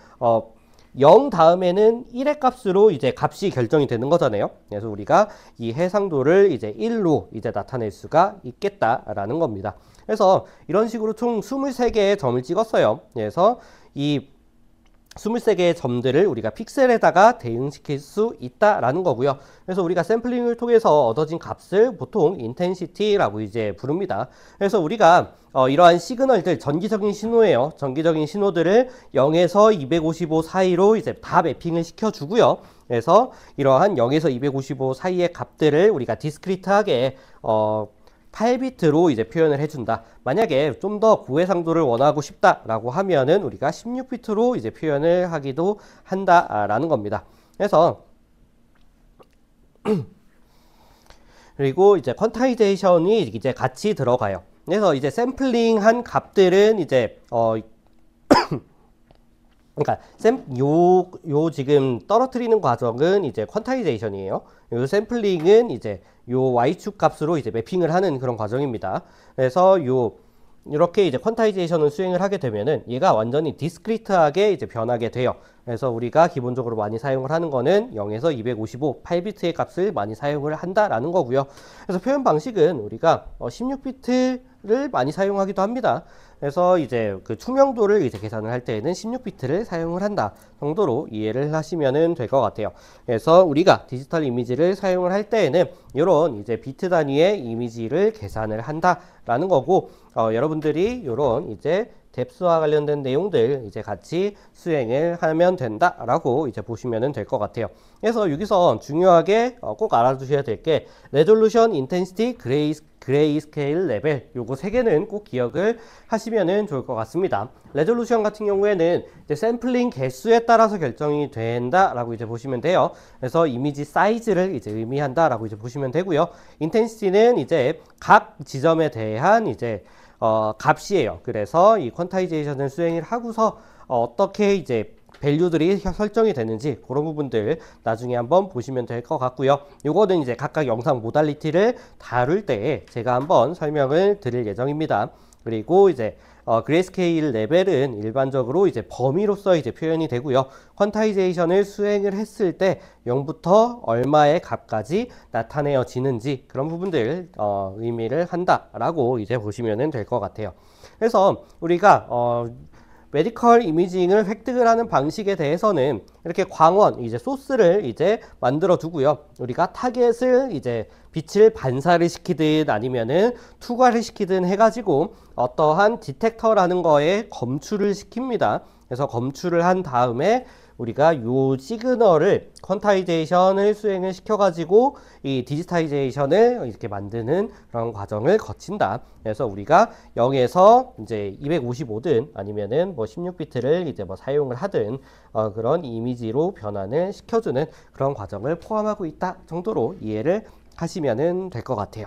0 다음에는 1의 값으로 이제 값이 결정이 되는 거잖아요. 그래서 우리가 이 해상도를 이제 1로 이제 나타낼 수가 있겠다라는 겁니다. 그래서 이런 식으로 총 23개의 점을 찍었어요. 그래서 이 23개의 점들을 우리가 픽셀에다가 대응시킬 수 있다라는 거고요. 그래서 우리가 샘플링을 통해서 얻어진 값을 보통 인텐시티라고 이제 부릅니다. 그래서 우리가 이러한 시그널들, 전기적인 신호예요. 전기적인 신호들을 0에서 255 사이로 이제 다 매핑을 시켜주고요. 그래서 이러한 0에서 255 사이의 값들을 우리가 디스크리트하게 8비트로 이제 표현을 해준다. 만약에 좀 더 고해상도를 원하고 싶다라고 하면은 우리가 16비트로 이제 표현을 하기도 한다라는 겁니다. 그래서 그리고 이제 퀀타이제이션이 이제 같이 들어가요. 그래서 이제 샘플링한 값들은 이제 그러니까 요 지금 떨어뜨리는 과정은 이제 퀀타이제이션이에요. 요 샘플링은 이제 요 y축 값으로 이제 매핑을 하는 그런 과정입니다. 그래서 이렇게 이제 퀀타이제이션을 수행을 하게 되면은 얘가 완전히 디스크리트하게 이제 변하게 돼요. 그래서 우리가 기본적으로 많이 사용을 하는 거는 0에서 255, 8비트의 값을 많이 사용을 한다라는 거고요. 그래서 표현 방식은 우리가 16비트를 많이 사용하기도 합니다. 그래서 이제 그 투명도를 이제 계산을 할 때에는 16비트를 사용을 한다 정도로 이해를 하시면 될 것 같아요. 그래서 우리가 디지털 이미지를 사용을 할 때에는 이런 이제 비트 단위의 이미지를 계산을 한다라는 거고, 여러분들이 이런 이제 뎁스와 관련된 내용들 이제 같이 수행을 하면 된다라고 이제 보시면 될 것 같아요. 그래서 여기서 중요하게 꼭 알아두셔야 될 게 레졸루션, 인텐시티, 그레이스케일 레벨, 요거 세 개는 꼭 기억을 하시면 좋을 것 같습니다. 레졸루션 같은 경우에는 이제 샘플링 개수에 따라서 결정이 된다라고 이제 보시면 돼요. 그래서 이미지 사이즈를 이제 의미한다라고 이제 보시면 되고요. 인텐시티는 이제 각 지점에 대한 이제 값이에요. 그래서 이 퀀타이제이션을 수행을 하고서 어떻게 이제 밸류들이 설정이 되는지 그런 부분들 나중에 한번 보시면 될 것 같고요. 요거는 이제 각각 영상 모달리티를 다룰 때 제가 한번 설명을 드릴 예정입니다. 그리고 이제 그레이스케일 레벨은 일반적으로 이제 범위로서 이제 표현이 되고요. 퀀타이제이션을 수행을 했을 때 0부터 얼마의 값까지 나타내어지는지 그런 부분들 의미를 한다라고 이제 보시면 될 것 같아요. 그래서 우리가 메디컬 이미징을 획득을 하는 방식에 대해서는 이렇게 광원, 이제 소스를 이제 만들어 두고요. 우리가 타겟을 이제 빛을 반사를 시키든 아니면은 투과를 시키든 해가지고 어떠한 디텍터라는 거에 검출을 시킵니다. 그래서 검출을 한 다음에 우리가 요 시그널을 퀀타이제이션을 수행을 시켜가지고 이 디지타이제이션을 이렇게 만드는 그런 과정을 거친다. 그래서 우리가 0에서 이제 255든 아니면은 뭐 16비트를 이제 뭐 사용을 하든 그런 이미지로 변환을 시켜주는 그런 과정을 포함하고 있다 정도로 이해를 하시면 될 것 같아요.